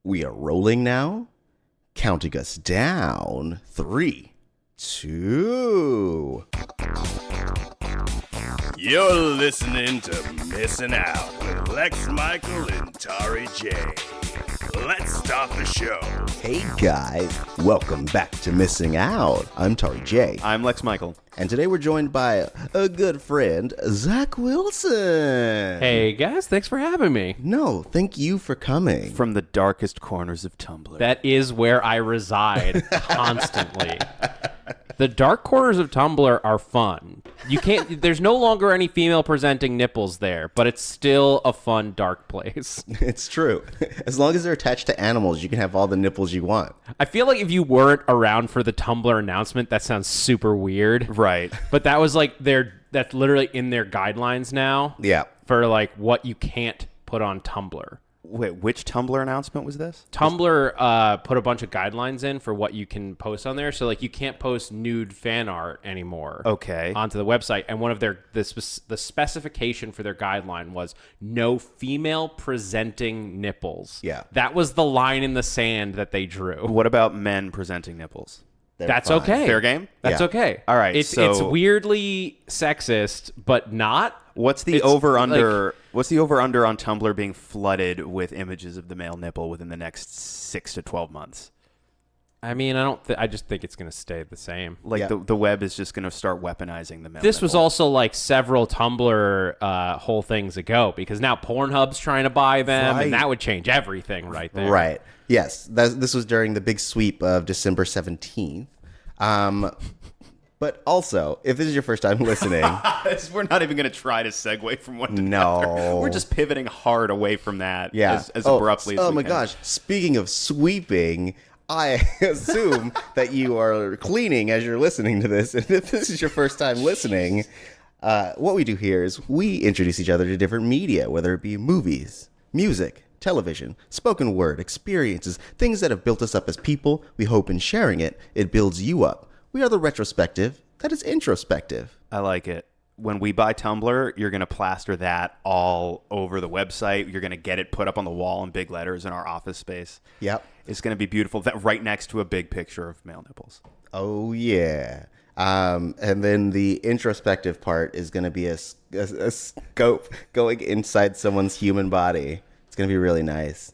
We are rolling now. Counting us down. 3, 2. You're listening to Missing Out with Lex Michael and Tari J. Let's start the show. Hey guys, welcome back to Missing Out. I'm Tari J. I'm Lex Michael. And today we're joined by a good friend, Zach Wilson. Hey guys, thanks for having me. No, thank you for coming. From the darkest corners of Tumblr. That is where I reside constantly. The dark corners of Tumblr are fun. You can't. There's no longer any female presenting nipples there, but it's still a fun dark place. It's true. As long as they're attached to animals, you can have all the nipples you want. I feel like if you weren't around for the Tumblr announcement, that sounds super weird. Right. But that was like that's literally in their guidelines now. Yeah. For like what you can't put on Tumblr. Wait, which Tumblr announcement was this? Tumblr put a bunch of guidelines in for what you can post on there. So, like, you can't post nude fan art anymore. Okay. Onto the website. And one of the specification for their guideline was no female presenting nipples. Yeah. That was the line in the sand that they drew. What about men presenting nipples? That's fine. okay. Fair game? That's Yeah. okay. All right, It's so- weirdly sexist, but not. What's the It's over-under? What's the over-under on Tumblr being flooded with images of the male nipple within the next 6 to 12 months? I mean, I just think it's going to stay the same. Like Yeah. the web is just going to start weaponizing the male This was nipple. also like several Tumblr whole things ago, because now Pornhub's trying to buy them, Right. and that would change everything right there. Right. Yes. This was during the big sweep of December 17th. But also, if this is your first time listening, We're not even going to try to segue from one to No. another. We're just pivoting hard away from that yeah. as abruptly as oh we my can. gosh. Speaking of sweeping, I assume that you are cleaning as you're listening to this. And if this is your first time listening, what we do here is we introduce each other to different media, whether it be movies, music, television, spoken word, experiences, things that have built us up as people. We hope in sharing it, it builds you up. We are the retrospective that is introspective. I like it. When we buy Tumblr, you're going to plaster that all over the website. You're going to get it put up on the wall in big letters in our office space. Yep. It's going to be beautiful. That right next to a big picture of male nipples. Oh, yeah. And then the introspective part is going to be a scope going inside someone's human body. It's going to be really nice.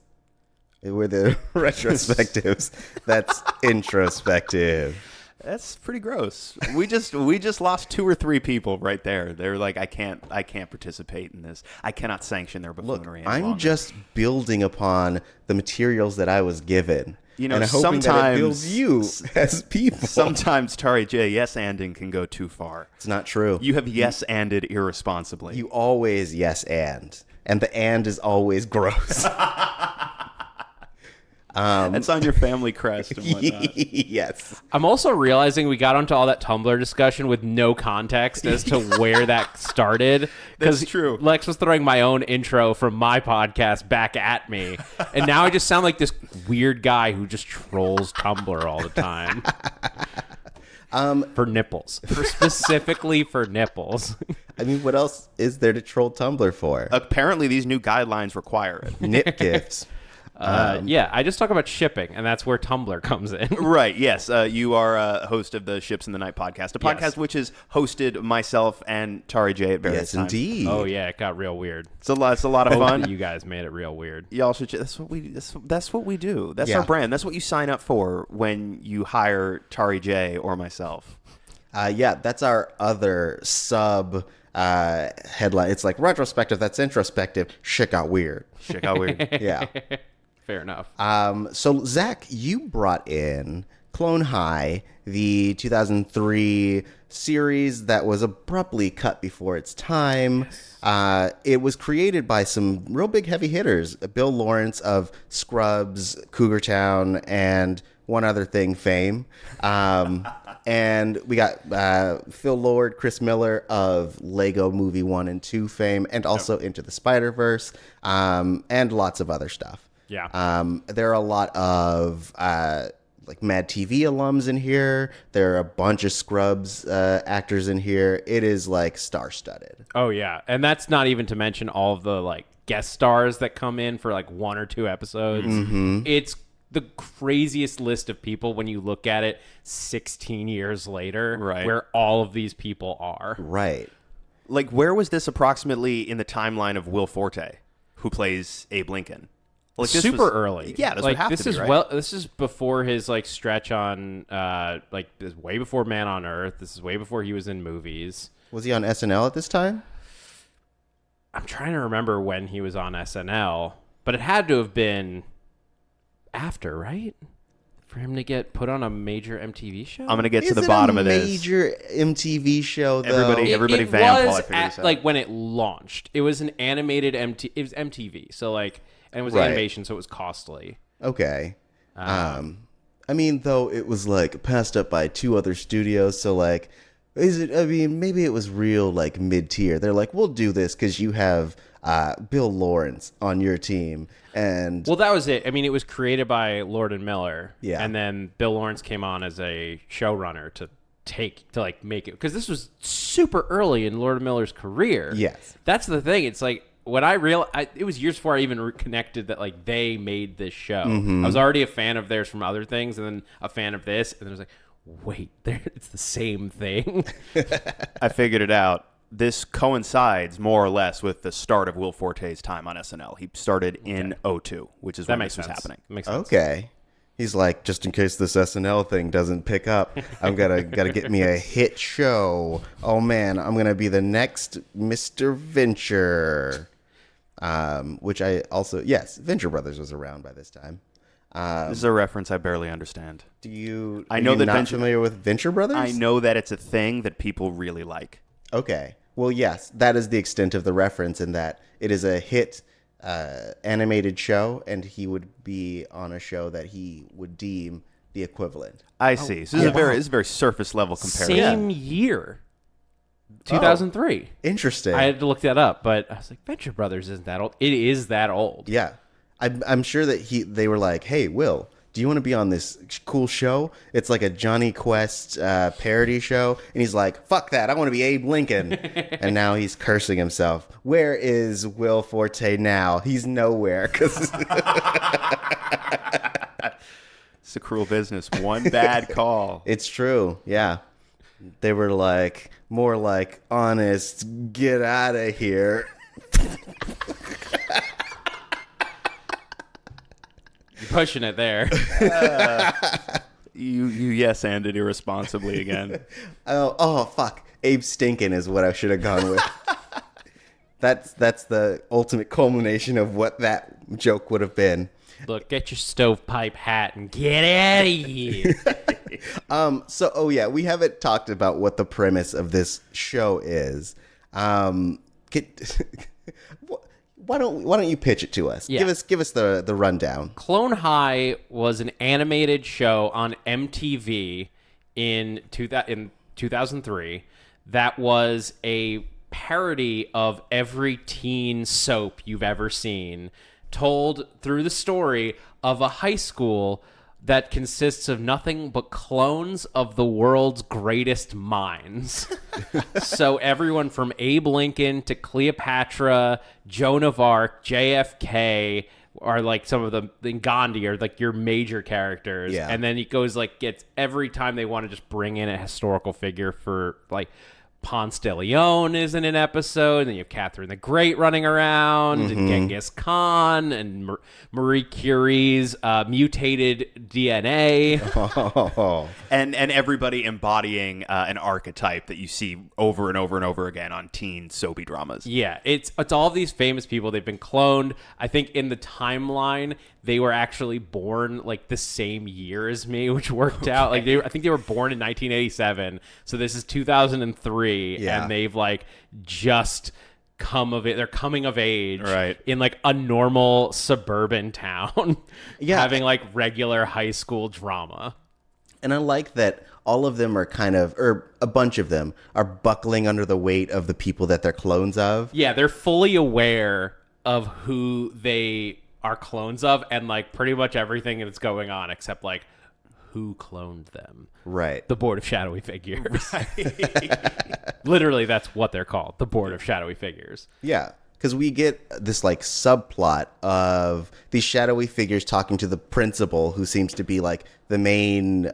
We're the retrospectives. That's introspective. That's pretty gross. We just lost 2 or 3 people right there. They're like, I can't participate in this. I cannot sanction their Look, buffoonery. I'm just building upon the materials that I was given. You know, and I'm hoping that it sometimes- builds you as people. Sometimes Tari J, yes-anding can go too far. It's not true. You have yes-anded irresponsibly. You always yes and the and is always gross. It's on your family crest and whatnot. Yes. I'm also realizing we got onto all that Tumblr discussion with no context as to where that started. That's true. Lex was throwing my own intro from my podcast back at me. And now I just sound like this weird guy who just trolls Tumblr all the time. For nipples. Specifically for nipples. I mean, what else is there to troll Tumblr for? Apparently, these new guidelines require it. Nip gifts. Yeah, I just talk about shipping, and that's where Tumblr comes in. Right, yes. You are a host of the Ships in the Night podcast, a podcast Yes. which has hosted myself and Tari J at various Yes, times. indeed. Oh, yeah, it got real weird. It's a lot of Hope fun. that you guys made it real weird. Y'all should. That's what we do. That's Yeah. our brand. That's what you sign up for when you hire Tari J or myself. Yeah, that's our other sub headline. It's like retrospective, that's introspective. Shit got weird. Shit got weird. Yeah. Fair enough. So, Zach, you brought in Clone High, the 2003 series that was abruptly cut before its time. It was created by some real big heavy hitters. Bill Lawrence of Scrubs, Cougar Town, and one other thing fame. And we got Phil Lord, Chris Miller of Lego Movie 1 and 2 fame, and also Into the Spider-Verse, and lots of other stuff. Yeah. There are a lot of like Mad TV alums in here. There are a bunch of Scrubs actors in here. It is like star-studded. Oh, yeah. And that's not even to mention all of the, like, guest stars that come in for like 1 or 2 episodes. It's the craziest list of people when you look at it 16 years later, Right. where all of these people are. Right. Like, where was this approximately in the timeline of Will Forte, who plays Abe Lincoln? Like, this Super was- early. Yeah, this like would have this to be, is right? this is before his like stretch on like this is way before Man on Earth. This is way before he was in movies. Was he on SNL at this time? I'm trying to remember when he was on SNL, but it had to have been after, right? For him to get put on a major MTV show. I'm going to get to Is the it bottom a of this. major MTV show, though? Everybody it vamp while I was figure this out. like when it launched. It was an animated it was MTV, so like, and it was Right. animation, so it was costly. Okay. I mean, though, it was like passed up by 2 other studios, so like, maybe it was real like mid-tier. They're like, we'll do this because you have Bill Lawrence on your team, and Well, that was it. I mean, it was created by Lord and Miller. Yeah. And then Bill Lawrence came on as a showrunner to make it, because this was super early in Lord and Miller's career. Yes. That's the thing. It's like when it was years before I even connected that like they made this show. I was already a fan of theirs from other things, and then a fan of this, and then I was like, wait, it's the same thing. I figured it out. This coincides more or less with the start of Will Forte's time on SNL. He started in 2002, which is That when makes this sense. was happening. Makes sense. okay. He's like, just in case this SNL thing doesn't pick up, I'm gotta get me a hit show. Oh man, I'm gonna be the next Mr. Venture. Which I also, yes, Venture Brothers was around by this time. This is a reference I barely understand. I know that that not Venture- familiar with Venture Brothers? I know that it's a thing that people really like. Okay. Well, yes, that is the extent of the reference in that it is a hit animated show, and he would be on a show that he would deem the equivalent. I see. So this is a very surface level comparison. Same year. 2003. Interesting. I had to look that up, but I was like, Venture Brothers isn't that old. It is that old. Yeah. I'm sure that they were like, hey, Will, do you want to be on this cool show? It's like a Johnny Quest parody show. And he's like, fuck that. I want to be Abe Lincoln. And now he's cursing himself. Where is Will Forte now? He's nowhere. 'Cause It's a cruel business. One bad call. it's true. Yeah. They were like, more like, honest, get out of here. You're pushing it there. You yes-anded irresponsibly again. Oh, fuck. Abe Stinkin' is what I should have gone with. That's the ultimate culmination of what that joke would have been. Look, get your stovepipe hat and get out of here. We haven't talked about what the premise of this show is. Why don't you pitch it to us? Yeah. Give us the rundown. Clone High was an animated show on MTV in 2003 that was a parody of every teen soap you've ever seen, told through the story of a high school that consists of nothing but clones of the world's greatest minds. So everyone from Abe Lincoln to Cleopatra, Joan of Arc, JFK are like some of the Gandhi are like your major characters. Yeah. And then it goes like gets every time they want to just bring in a historical figure for like Ponce de Leon is in an episode, and then you have Catherine the Great running around, and Genghis Khan, and Marie Curie's mutated DNA. Oh, And everybody embodying an archetype that you see over and over and over again on teen soapy dramas. Yeah, it's all of these famous people. They've been cloned. I think in the timeline they were actually born like the same year as me, which worked out. Like I think they were born in 1987. So this is 2003, Yeah. and they've like just come of it. They're coming of age, Right. in like a normal suburban town, Yeah. having like regular high school drama. and I like that all of them are or a bunch of them are buckling under the weight of the people that they're clones of. Yeah, they're fully aware of who they are clones of, and like pretty much everything that's going on, except like who cloned them. Right. The Board of Shadowy Figures. Literally, that's what they're called. The Board of Shadowy Figures. Yeah, because we get this like subplot of these shadowy figures talking to the principal, who seems to be like the main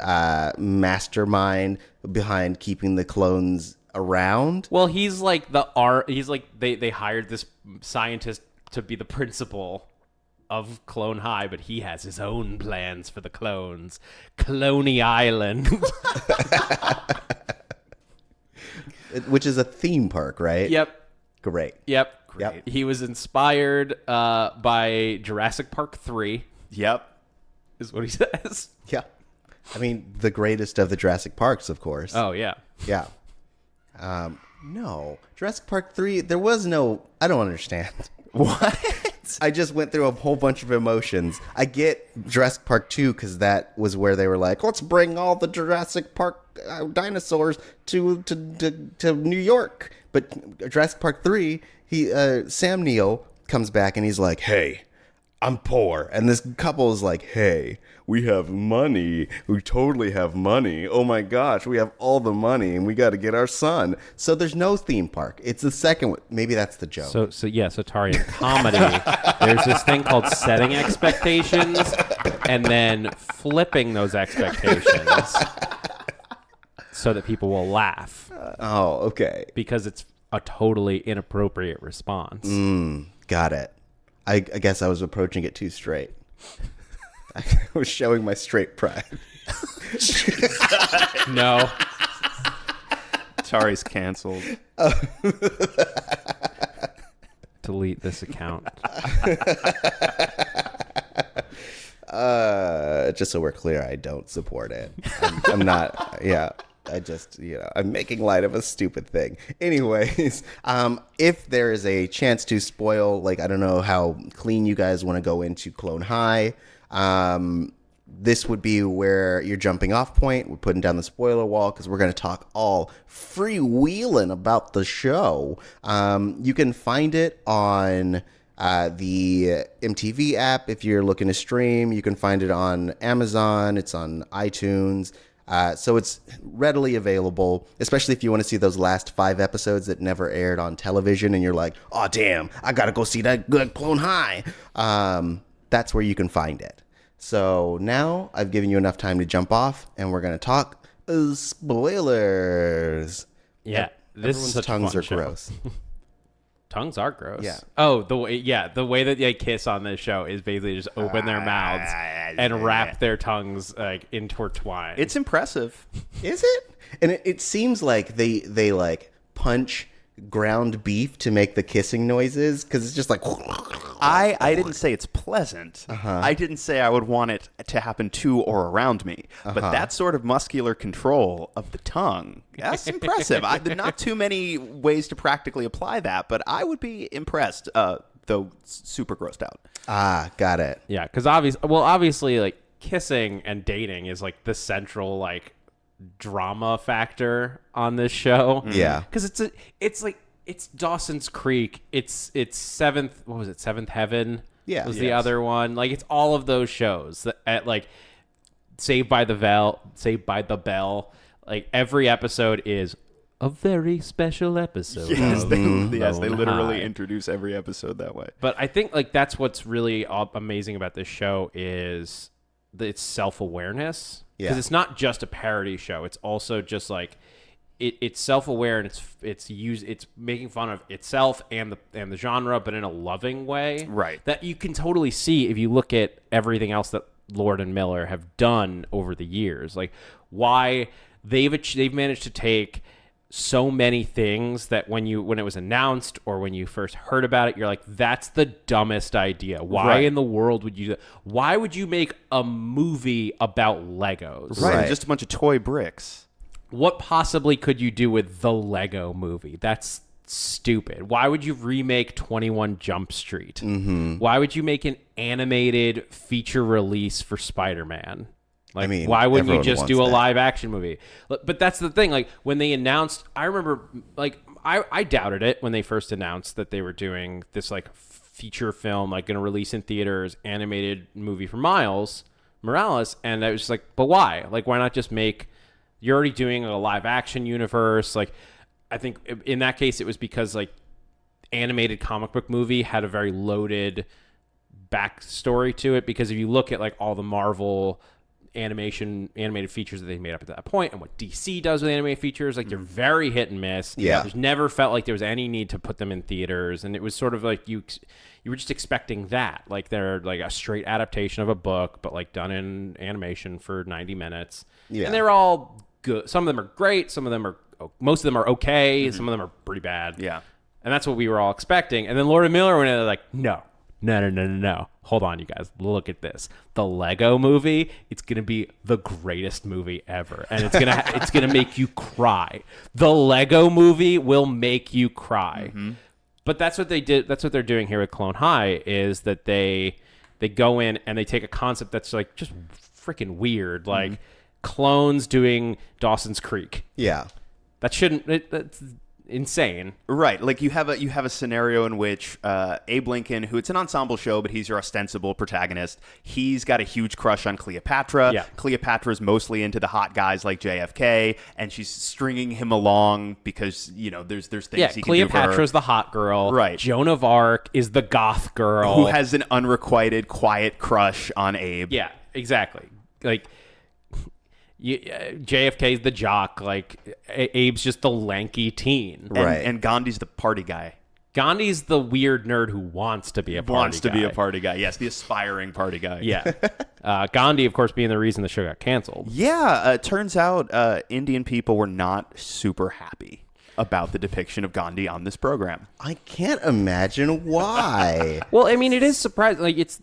mastermind behind keeping the clones around. Well, he's like he's like they hired this scientist to be the principal of Clone High, but he has his own plans for the clones. Cloney Island. Which is a theme park, right? Yep. Great. Yep. Yep. He was inspired by Jurassic Park 3, Yep. is what he says. Yeah. I mean, the greatest of the Jurassic Parks, of course. Oh, yeah. Yeah. No. Jurassic Park 3, there was no... I don't understand. What? I just went through a whole bunch of emotions. I get Jurassic Park 2 because that was where they were like, let's bring all the Jurassic Park dinosaurs to New York. But Jurassic Park 3, Sam Neill comes back and he's like, hey, I'm poor. And this couple is like, hey, we have money. We totally have money. Oh my gosh, we have all the money and we got to get our son. So there's no theme park. It's the second one. Maybe that's the joke. So Tari, in comedy, there's this thing called setting expectations and then flipping those expectations so that people will laugh. Oh, okay. Because it's a totally inappropriate response. Got it. I guess I was approaching it too straight. I was showing my straight pride. No. Tari's canceled. Delete this account. Just so we're clear, I don't support it. I'm not. Yeah. I just, I'm making light of a stupid thing. Anyways, if there is a chance to spoil, like, I don't know how clean you guys want to go into Clone High, this would be where you're jumping off point. We're putting down the spoiler wall because we're going to talk all freewheeling about the show. You can find it on the MTV app if you're looking to stream. You can find it on Amazon. It's on iTunes. So it's readily available, especially if you want to see those last 5 episodes that never aired on television and you're like, oh, damn, I got to go see that good Clone High. That's where you can find it. So now I've given you enough time to jump off and we're going to talk spoilers. Yeah. Everyone's tongues are gross. Tongues are gross. Yeah. Oh, the way that they kiss on this show is basically just open their mouths and wrap their tongues like intertwined. It's impressive. Is it? And it seems like they like punch ground beef to make the kissing noises because it's just like. I didn't say it's pleasant. I didn't say I would want it to happen to or around me. But that sort of muscular control of the tongue, that's impressive. Not too many ways to practically apply that, but I would be impressed, though super grossed out. Ah, got it. Yeah, because obviously, like, kissing and dating is like the central like drama factor on this show. Yeah, because it's Dawson's Creek. It's Seventh. What was it? Seventh Heaven. Yeah, was the other one. Like, it's all of those shows that at like Saved by the Bell. Like, every episode is a very special episode. Yes, they literally High. introduce every episode that way. But I think like that's what's really amazing about this show is its self-awareness. Yeah, because it's not just a parody show. It's also just like. It's self-aware and it's making fun of itself and the genre, but in a loving way. Right. That you can totally see if you look at everything else that Lord and Miller have done over the years. Like, why they've managed to take so many things that when it was announced or when you first heard about it, you're like, that's the dumbest idea. Why in the world would you do that? Why would you make a movie about Legos? Right. Just a bunch of toy bricks. What possibly could you do with the Lego movie? That's stupid. Why would you remake 21 Jump Street? Mm-hmm. Why would you make an animated feature release for Spider-Man? Like, I mean, why wouldn't you just do a live action movie? But that's the thing. Like, when they announced, I remember, like, I doubted it when they first announced that they were doing this, like, feature film, like, going to release in theaters, animated movie for Miles Morales. And I was just like, but why? Like, why not just make... You're already doing a live action universe. Like, I think in that case, it was because like animated comic book movie had a very loaded backstory to it, because if you look at like all the Marvel animated features that they made up at that point and what DC does with animated features, like they're very hit and miss. Yeah. There's never felt like there was any need to put them in theaters, and it was sort of like you were just expecting that, like they're like a straight adaptation of a book but like done in animation for 90 minutes. Yeah. And they're all good. Some of them are great, most of them are okay, some of them are pretty bad. Yeah. And that's what we were all expecting. And then Lord and Miller went in like, no. Hold on, you guys. Look at this. The Lego movie, it's going to be the greatest movie ever. And it's going to it's going to make you cry. The Lego movie will make you cry. But that's what they did. That's what they're doing here with Clone High, is that they go in and they take a concept that's like just freaking weird, like clones doing Dawson's Creek. Yeah. That's insane. Right. Like you have a scenario in which Abe Lincoln, who it's an ensemble show, but he's your ostensible protagonist, he's got a huge crush on Cleopatra. Yeah. Cleopatra's mostly into the hot guys like JFK, and she's stringing him along because, there's things he can do for her. Cleopatra's the hot girl. Right. Joan of Arc is the goth girl. Who has an unrequited, quiet crush on Abe. Yeah, exactly. Like, JFK's the jock. Like, Abe's just the lanky teen. Right. And Gandhi's the party guy. Gandhi's the weird nerd who wants to be a party guy. Yes, the aspiring party guy. Yeah. Gandhi, of course, being the reason the show got canceled. Yeah, it turns out Indian people were not super happy about the depiction of Gandhi on this program. I can't imagine why. Well, I mean, it is surprising. Like, it's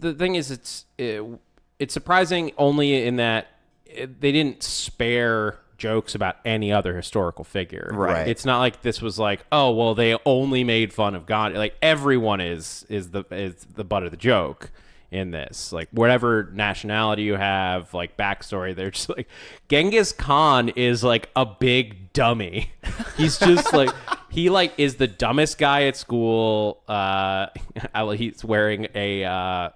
surprising only in that they didn't spare jokes about any other historical figure. Right. It's not like this was like, oh, well, they only made fun of Gandhi. Like, everyone is the butt of the joke in this. Like, whatever nationality you have, like, backstory, they're just like, Genghis Khan is like a big dummy. He's just like, he like is the dumbest guy at school. He's wearing a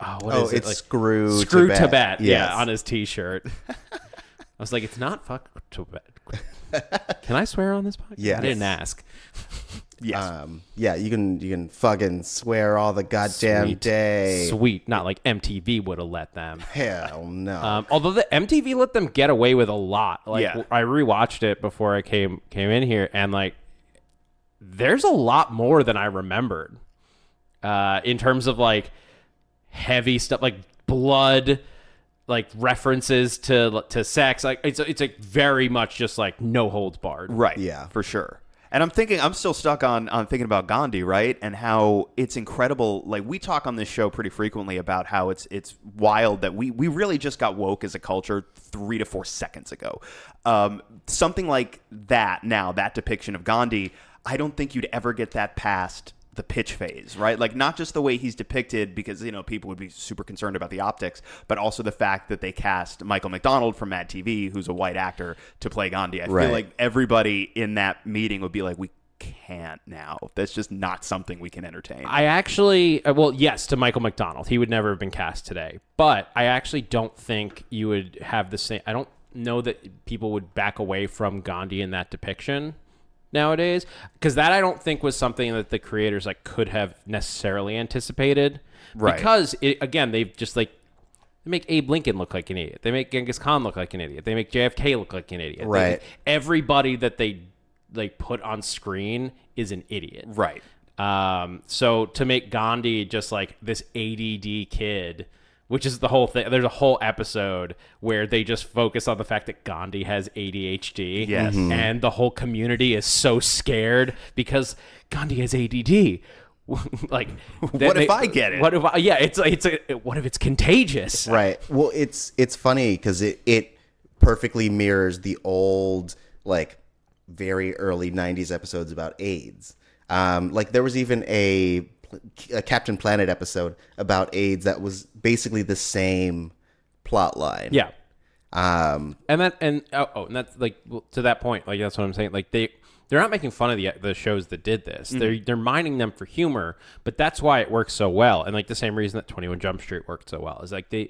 it's like, Screw Tibet, Yes. yeah, on his T-shirt. I was like, it's not fuck Tibet. Can I swear on this podcast? Yes. I didn't ask. Yes. Yeah, you can fucking swear all the goddamn day. Sweet. Not like MTV would have let them. Hell no. Although the MTV let them get away with a lot. Like, Yeah. I rewatched it before I came in here, and like, there's a lot more than I remembered. In terms of like heavy stuff, like blood, like references to sex. Like it's like very much just like no holds barred. Right. Yeah. For sure. And I'm still stuck on thinking about Gandhi, right? And how it's incredible. Like, we talk on this show pretty frequently about how it's wild that we really just got woke as a culture 3 to 4 seconds ago. Something like that now, that depiction of Gandhi, I don't think you'd ever get that past the pitch phase, right? Like, not just the way he's depicted, because, people would be super concerned about the optics, but also the fact that they cast Michael McDonald from Mad TV, who's a white actor, to play Gandhi. I feel like everybody in that meeting would be like, we can't now. That's just not something we can entertain. I actually, yes, to Michael McDonald. He would never have been cast today. But I actually don't think you would have the same, I don't know that people would back away from Gandhi in that depiction nowadays, because that I don't think was something that the creators like could have necessarily anticipated, right? Because again, they've just like, they make Abe Lincoln look like an idiot, they make Genghis Khan look like an idiot, they make JFK look like an idiot, right? Everybody that they like put on screen is an idiot, right? So to make Gandhi just like this ADD kid, which is the whole thing. There's a whole episode where they just focus on the fact that Gandhi has ADHD. Yes. And the whole community is so scared because Gandhi has ADD. Like, what if I get it? What if what if it's contagious? Right. Well, it's funny because it perfectly mirrors the old, like, very early 90s episodes about AIDS. Like, there was even a Captain Planet episode about AIDS that was basically the same plot line. Yeah. And that's like, to that point, like, that's what I'm saying. Like, they're not making fun of the shows that did this. Mm-hmm. They're mining them for humor, but that's why it works so well. And like the same reason that 21 Jump Street worked so well is like they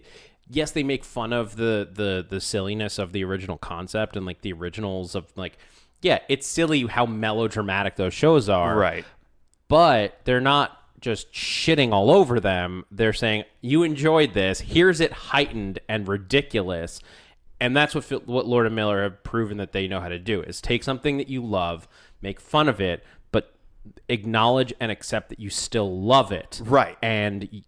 make fun of the silliness of the original concept and like the originals of like yeah, it's silly how melodramatic those shows are. Right. But they're not just shitting all over them. They're saying, you enjoyed this. Here's it heightened and ridiculous. And that's what Lord and Miller have proven that they know how to do, is take something that you love, make fun of it, but acknowledge and accept that you still love it. Right. And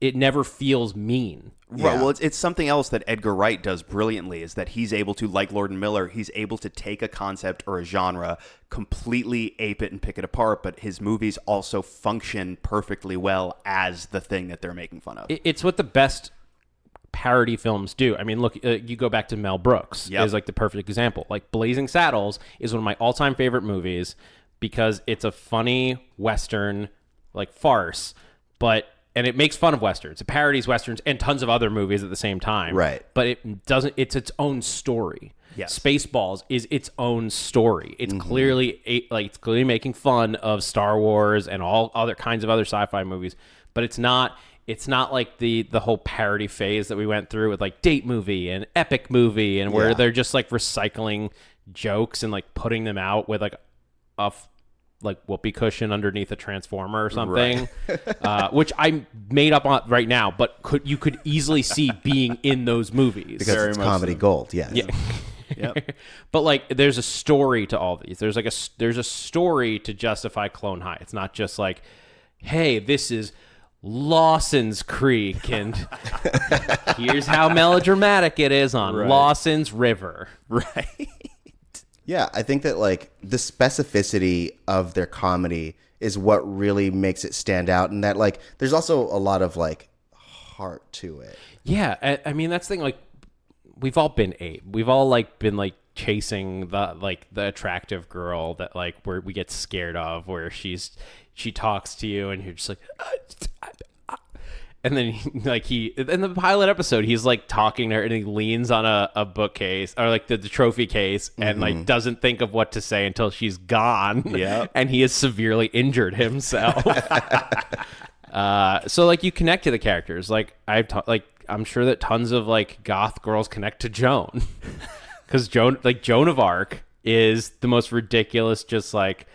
it never feels mean. Right. Yeah. Well, it's something else that Edgar Wright does brilliantly, is that he's able to, like Lord and Miller, he's able to take a concept or a genre, completely ape it and pick it apart, but his movies also function perfectly well as the thing that they're making fun of. It's what the best parody films do. I mean, look, you go back to Mel Brooks is like the perfect example. Like Blazing Saddles is one of my all-time favorite movies because it's a funny Western like farce, and it makes fun of Westerns. It parodies Westerns and tons of other movies at the same time. Right. But it doesn't, it's its own story. Yes. Spaceballs is its own story. It's clearly it's clearly making fun of Star Wars and all other kinds of other sci-fi movies, but it's not like the whole parody phase that we went through with like Date Movie and Epic Movie, and where they're just like recycling jokes and like putting them out with like a like whoopee cushion underneath a transformer or something, which I made up on right now, but you could easily see being in those movies because it's comedy gold. Yes. Yeah. Yep. But like, there's a story to all these. There's a story to justify Clone High. It's not just like, hey, this is Lawson's Creek, and here's how melodramatic it is on Lawson's River. Right. Yeah, I think that like the specificity of their comedy is what really makes it stand out, and that like there's also a lot of like heart to it. Yeah, I mean that's the thing. Like we've all been we've all like been like chasing the attractive girl that like where we get scared of, where she talks to you and you're just like. And then, in the pilot episode, he's like talking to her and he leans on a bookcase or like the trophy case and like doesn't think of what to say until she's gone. Yeah. And he has severely injured himself. So like you connect to the characters. Like I'm sure that tons of like goth girls connect to Joan because Joan of Arc is the most ridiculous, just like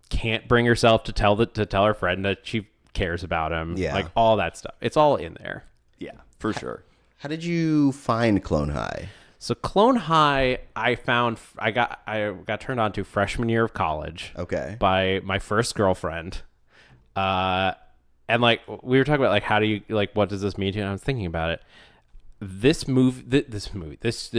can't bring herself to tell her friend that she cares about him, like all that stuff. It's all in there. Yeah, for sure. How did you find Clone High? So Clone High, I got turned on to freshman year of college. Okay. By my first girlfriend, and like we were talking about like how do you like what does this mean to you? And I was thinking about it. This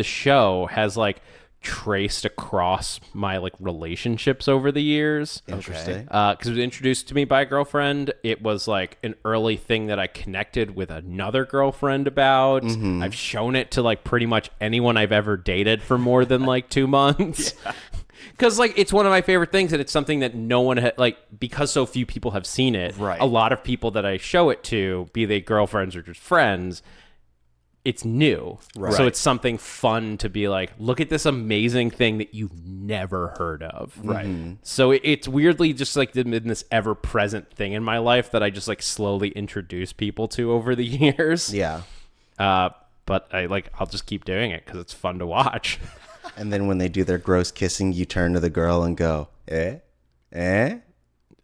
show has like traced across my like relationships over the years. Interesting. Because it was introduced to me by a girlfriend. It was like an early thing that I connected with another girlfriend about. I've shown it to like pretty much anyone I've ever dated for more than like 2 months. Because like it's one of my favorite things, and it's something that no one like because so few people have seen it. Right. A lot of people that I show it to, be they girlfriends or just friends, it's new. Right. So it's something fun to be like, look at this amazing thing that you've never heard of. Right. So it's weirdly just like in this ever present thing in my life that I just like slowly introduce people to over the years. Yeah. But I'll just keep doing it because it's fun to watch. And then when they do their gross kissing, you turn to the girl and go, eh?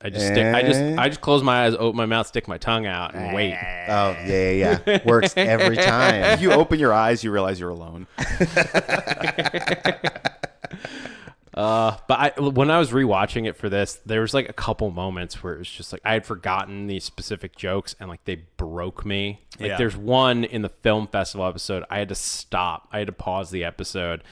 I just close my eyes, open my mouth, stick my tongue out, and wait. Oh, yeah. Works every time. You open your eyes, you realize you're alone. But when I was rewatching it for this, there was like a couple moments where it was just like I had forgotten these specific jokes and like they broke me. Like there's one in the film festival episode, I had to stop. I had to pause the episode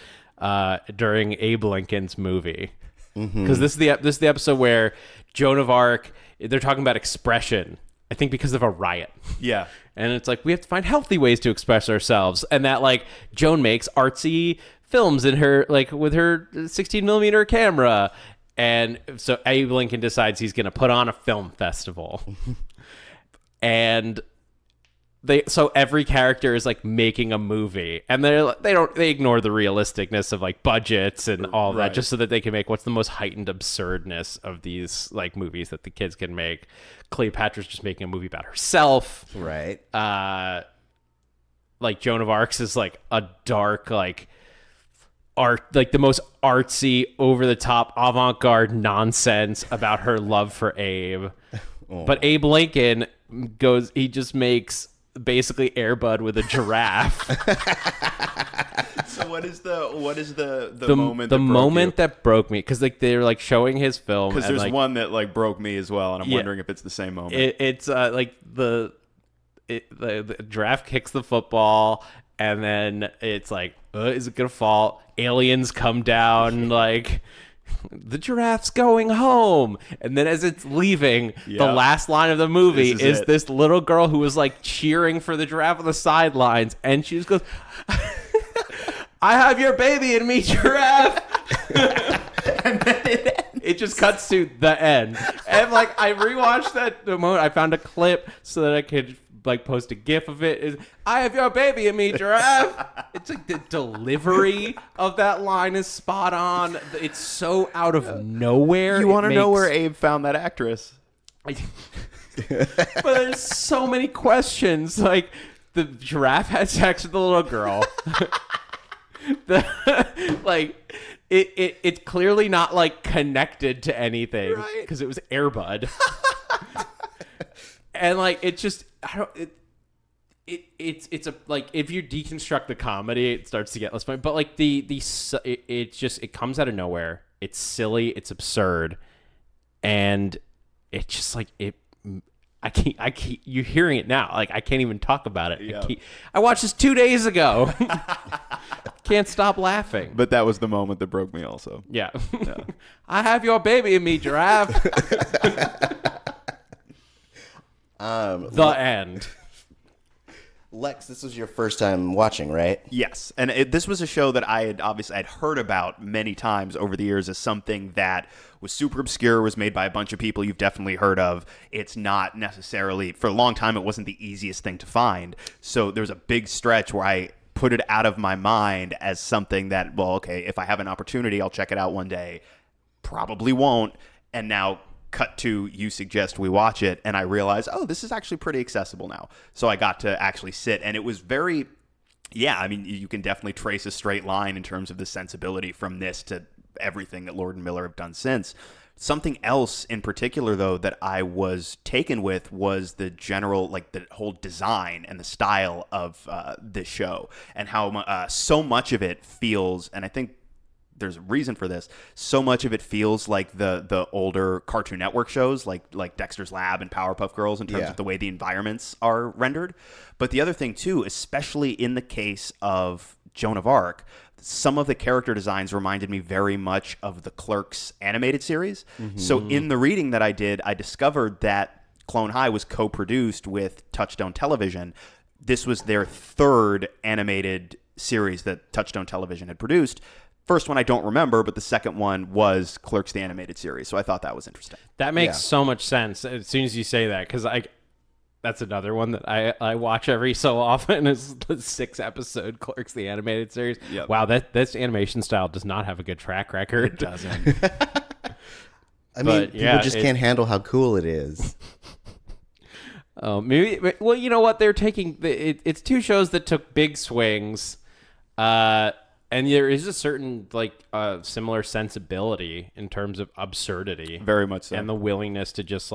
during Abe Lincoln's movie. Because this is the episode where Joan of Arc, they're talking about expression, I think because of a riot. Yeah. And it's like, we have to find healthy ways to express ourselves. And that like Joan makes artsy films in her, like with her 16 millimeter camera. And so Abe Lincoln decides he's going to put on a film festival. And so every character is like making a movie, and they ignore the realisticness of like budgets and all that, just so that they can make what's the most heightened absurdness of these like movies that the kids can make. Cleopatra's just making a movie about herself, Right. Like Joan of Arc's is like a dark, like like the most artsy, over the top, avant-garde nonsense about her love for Abe. But Abe Lincoln he just makes basically Air Bud with a giraffe. So what is the moment that broke me? Because like they're like showing his film. Because there's like, one that like broke me as well, and I'm wondering if it's the same moment. It's like the giraffe kicks the football, and then it's like, is it gonna fall? Aliens come down, like the giraffe's going home, and then as it's leaving, the last line of the movie is this little girl who was like cheering for the giraffe on the sidelines, and she just goes, "I have your baby in me, giraffe." And then it just cuts to the end. And like I rewatched the moment. I found a clip so that I could like post a gif of it. Is "I have your baby in me, giraffe." It's like the delivery of that line is spot on. It's so out of nowhere. You want to know where Abe found that actress? But there's so many questions. Like the giraffe had sex with the little girl. It's clearly not like connected to anything because it was Air Bud. And like it's just it's a like if you deconstruct the comedy, it starts to get less funny. But like it comes out of nowhere. It's silly. It's absurd, and it's just like I can't. You're hearing it now. Like I can't even talk about it. Yeah. I watched this 2 days ago. Can't stop laughing. But that was the moment that broke me. Also, yeah. I have your baby in me, giraffe. The end. Lex, this was your first time watching, right? Yes, and this was a show that I'd heard about many times over the years as something that was super obscure, was made by a bunch of people you've definitely heard of. It's not necessarily, for a long time, it wasn't the easiest thing to find. So there's a big stretch where I put it out of my mind as something that, well, okay, if I have an opportunity, I'll check it out one day. Probably won't. And now cut to you suggest we watch it, and I realized, oh, this is actually pretty accessible now. So I got to actually sit, and it was very, I mean, you can definitely trace a straight line in terms of the sensibility from this to everything that Lord and Miller have done since. Something else in particular, though, that I was taken with was the general, like the whole design and the style of this show, and how so much of it feels, and I think there's a reason for this, so much of it feels like the older Cartoon Network shows like Dexter's Lab and Powerpuff Girls in terms of the way the environments are rendered. But the other thing too, especially in the case of Joan of Arc, some of the character designs reminded me very much of the Clerks animated series. Mm-hmm. So in the reading that I did, I discovered that Clone High was co-produced with Touchstone Television. This was their third animated series that Touchstone Television had produced. First one I don't remember, but the second one was Clerks the animated series, so I thought that was interesting. That makes so much sense as soon as you say that, because that's another one that I watch every so often is the 6-episode Clerks the animated series. Yep. Wow, this animation style does not have a good track record. It doesn't. I mean, people just can't handle how cool it is. Oh, maybe. Well, you know what? They're taking it's two shows that took big swings. And there is a certain similar sensibility in terms of absurdity. Very much so. And the willingness to just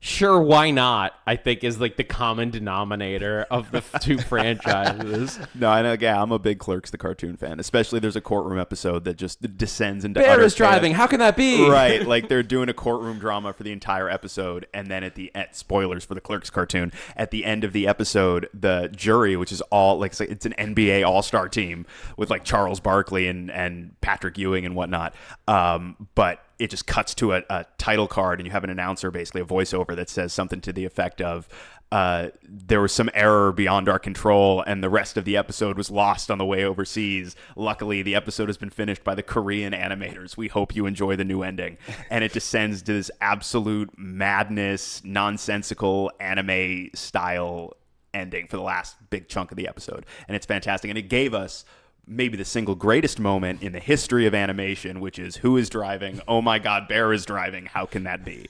sure, why not, I think is the common denominator of the two franchises. No, I know. Yeah, I'm a big Clerks the cartoon fan. Especially there's a courtroom episode that just descends into Bear utter is driving. How can that be? Right. Like they're doing a courtroom drama for the entire episode. And then spoilers for the Clerks cartoon, at the end of the episode, the jury, which is all it's an NBA all-star team with Charles Barkley and Patrick Ewing and whatnot. But it just cuts to a title card, and you have an announcer, basically a voiceover that says something to the effect of, there was some error beyond our control, and the rest of the episode was lost on the way overseas. Luckily, the episode has been finished by the Korean animators. We hope you enjoy the new ending. And it descends to this absolute madness, nonsensical anime-style ending for the last big chunk of the episode. And it's fantastic. And it gave us maybe the single greatest moment in the history of animation, which is who is driving? Oh my God, Bear is driving. How can that be?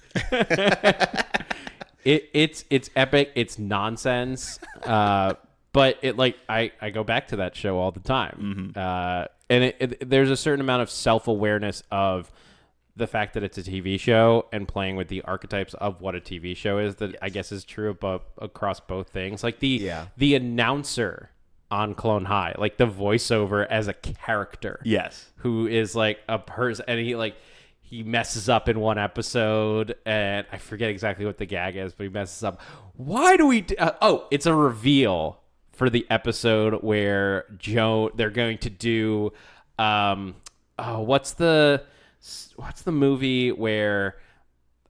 It's epic. It's nonsense. But it like I go back to that show all the time, and there's a certain amount of self-awareness of the fact that it's a TV show and playing with the archetypes of what a TV show is that I guess is true across both things. Like the announcer on Clone High, like the voiceover as a character, who is like a person, and he messes up in one episode, and I forget exactly what the gag is, but he messes up. Why do we? It's a reveal for the episode where they're going to do, what's the movie where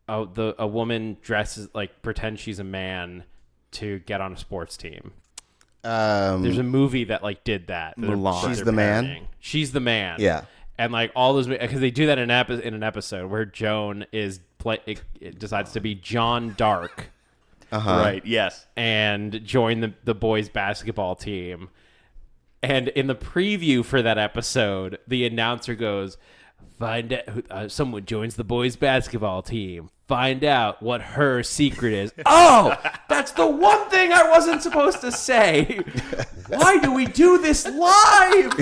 a woman dresses like pretends she's a man to get on a sports team? There's a movie that like did that. Mulan. She's the man. She's the man. Yeah. And like all those, because they do that in an episode where Joan decides to be John Dark. Right. Yes. And join the boys basketball team. And in the preview for that episode, the announcer goes, "Find out someone joins the boys basketball team. Find out what her secret is." Oh, that's the one thing I wasn't supposed to say. Why do we do this live?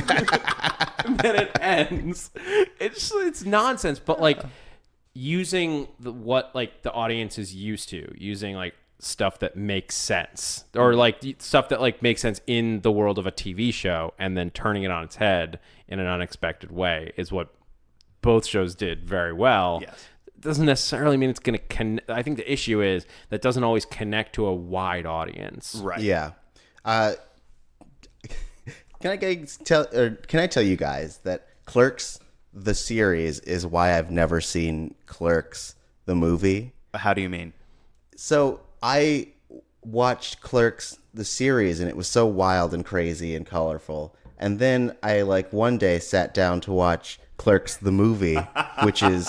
And then it ends. It's nonsense, but like using what like the audience is used to, using like stuff that makes sense, or like stuff that like makes sense in the world of a TV show, and then turning it on its head in an unexpected way is what both shows did very well. Yes. Doesn't necessarily mean it's going to I think the issue is that doesn't always connect to a wide audience. Right. Yeah. Can I tell you guys that Clerks the series is why I've never seen Clerks the movie? How do you mean? So I watched Clerks the series, and it was so wild and crazy and colorful. And then I like one day sat down to watch Clerks the movie, which is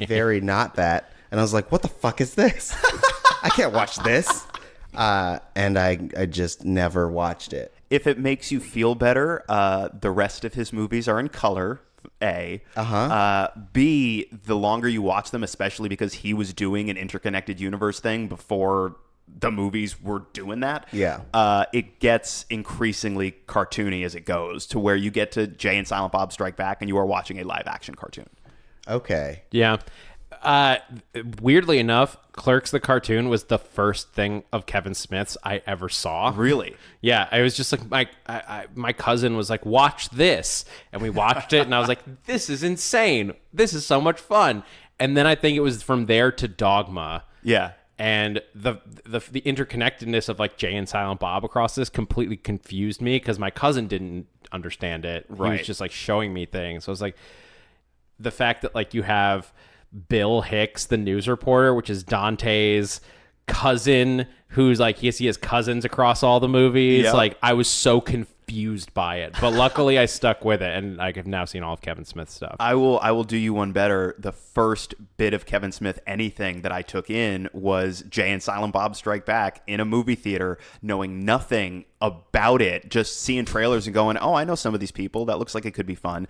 very not that. And I was like, what the fuck is this? I can't watch this. And I just never watched it. If it makes you feel better, the rest of his movies are in color, A. B, the longer you watch them, especially because he was doing an interconnected universe thing before the movies were doing that. Yeah. It gets increasingly cartoony as it goes, to where you get to Jay and Silent Bob Strike Back and you are watching a live action cartoon. Okay. Yeah. Weirdly enough, Clerks the cartoon was the first thing of Kevin Smith's I ever saw. Really? Yeah, I was just like my cousin was like, "Watch this," and we watched it, and I was like, "This is insane! This is so much fun!" And then I think it was from there to Dogma. Yeah. And the interconnectedness of like Jay and Silent Bob across this completely confused me because my cousin didn't understand it. Right. He was just like showing me things. So it was like the fact that like you have Bill Hicks, the news reporter, which is Dante's cousin, who's like he has cousins across all the movies. Yep. Like I was so confused by it, but luckily I stuck with it, and I've now seen all of Kevin Smith's stuff. I will do you one better. The first bit of Kevin Smith anything that I took in was Jay and Silent Bob Strike Back in a movie theater, knowing nothing about it, just seeing trailers and going, "Oh, I know some of these people. That looks like it could be fun."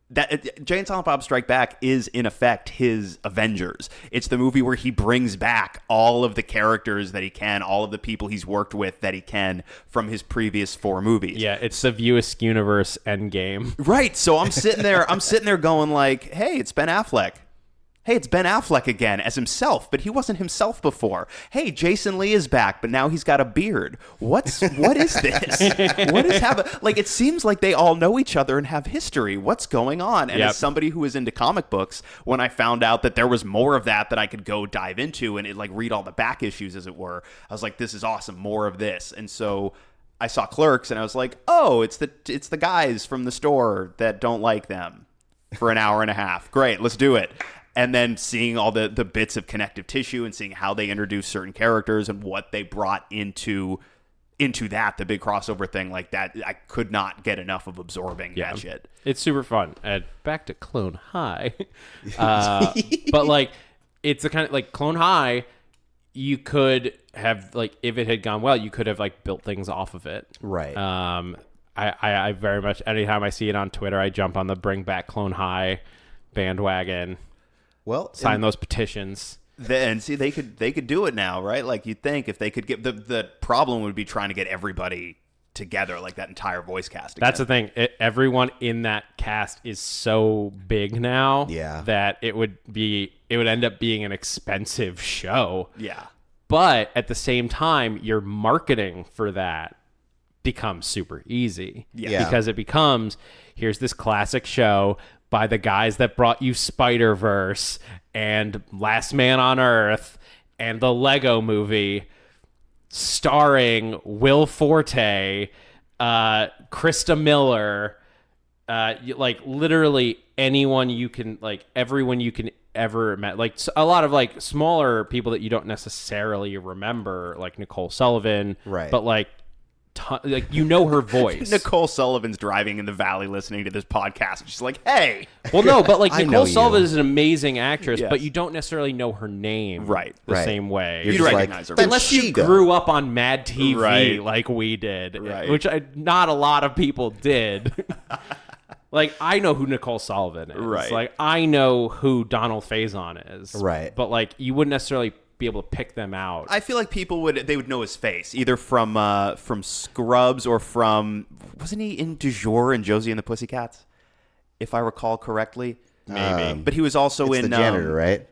That Jay and Silent Bob Strike Back is in effect his Avengers. It's the movie where he brings back all of the characters that he can, all of the people he's worked with that he can from his previous 4 movies. Yeah, it's the View Askew universe Endgame. Right. So I'm sitting there going like, "Hey, it's Ben Affleck. Hey, it's Ben Affleck again as himself, but he wasn't himself before. Hey, Jason Lee is back, but now he's got a beard. What is this? What is happening?" Like, it seems like they all know each other and have history. What's going on? And as somebody who is into comic books, when I found out that there was more of that I could go dive into and like read all the back issues, as it were, I was like, this is awesome. More of this. And so I saw Clerks and I was like, oh, it's the guys from the store that don't like them for an hour and a half. Great, let's do it. And then seeing all the bits of connective tissue and seeing how they introduced certain characters and what they brought into that, the big crossover thing like that, I could not get enough of absorbing that shit. It's super fun. And back to Clone High. But like, it's the kind of like Clone High, you could have like, if it had gone well, you could have like built things off of it. Right. I very much, anytime I see it on Twitter, I jump on the Bring Back Clone High bandwagon. Well, sign those petitions. Then see, they could do it now, right? Like you'd think if they could get the problem would be trying to get everybody together, like that entire voice cast again. That's the thing. Everyone in that cast is so big now that it would end up being an expensive show. Yeah. But at the same time, your marketing for that becomes super easy. Yeah. Because it becomes, here's this classic show by the guys that brought you Spider-Verse and Last Man on Earth and the Lego Movie, starring Will Forte, Krista Miller, like literally anyone you can, like everyone you can ever met, like a lot of like smaller people that you don't necessarily remember, like Nicole Sullivan, right? But like you know her voice. Nicole Sullivan's driving in the valley listening to this podcast. And she's like, hey. Well, no, but like I Nicole know Sullivan you. is an amazing actress, Yes. but you don't necessarily know her name the Right. same way. You're You'd just recognize her. "Then Unless you she go." grew up on Mad TV Right. like we did, Right. which not a lot of people did. Like, I know who Nicole Sullivan is. Right. Like, I know who Donald Faison is. Right. But, like, you wouldn't necessarily be able to pick them out. I feel like people would know his face either from Scrubs or from, wasn't he in Du Jour and Josie and the Pussycats, if I recall correctly? Maybe. But he was also It's in the janitor, right?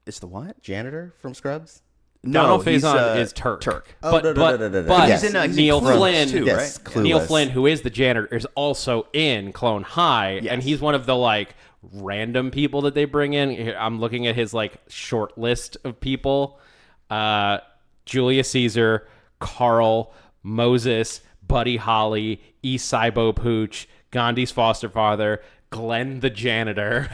It's the what? Janitor from Scrubs. Donald he's, Faison is Turk. Oh, But, no, but, no, no, no, no. but Yes. He's in Neil Clueless Flynn, too, Yes, right? Clueless. Neil Flynn, who is the janitor, is also in Clone High, Yes. and he's one of the like random people that they bring in. Here, I'm looking at his like short list of people: Julius Caesar, Carl, Moses, Buddy Holly, E. Saibo Pooch, Gandhi's foster father, Glenn the janitor.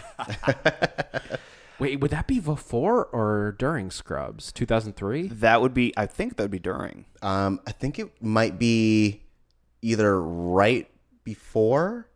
Wait, would that be before or during Scrubs? 2003? That would be, I think that would be during. I think it might be either right before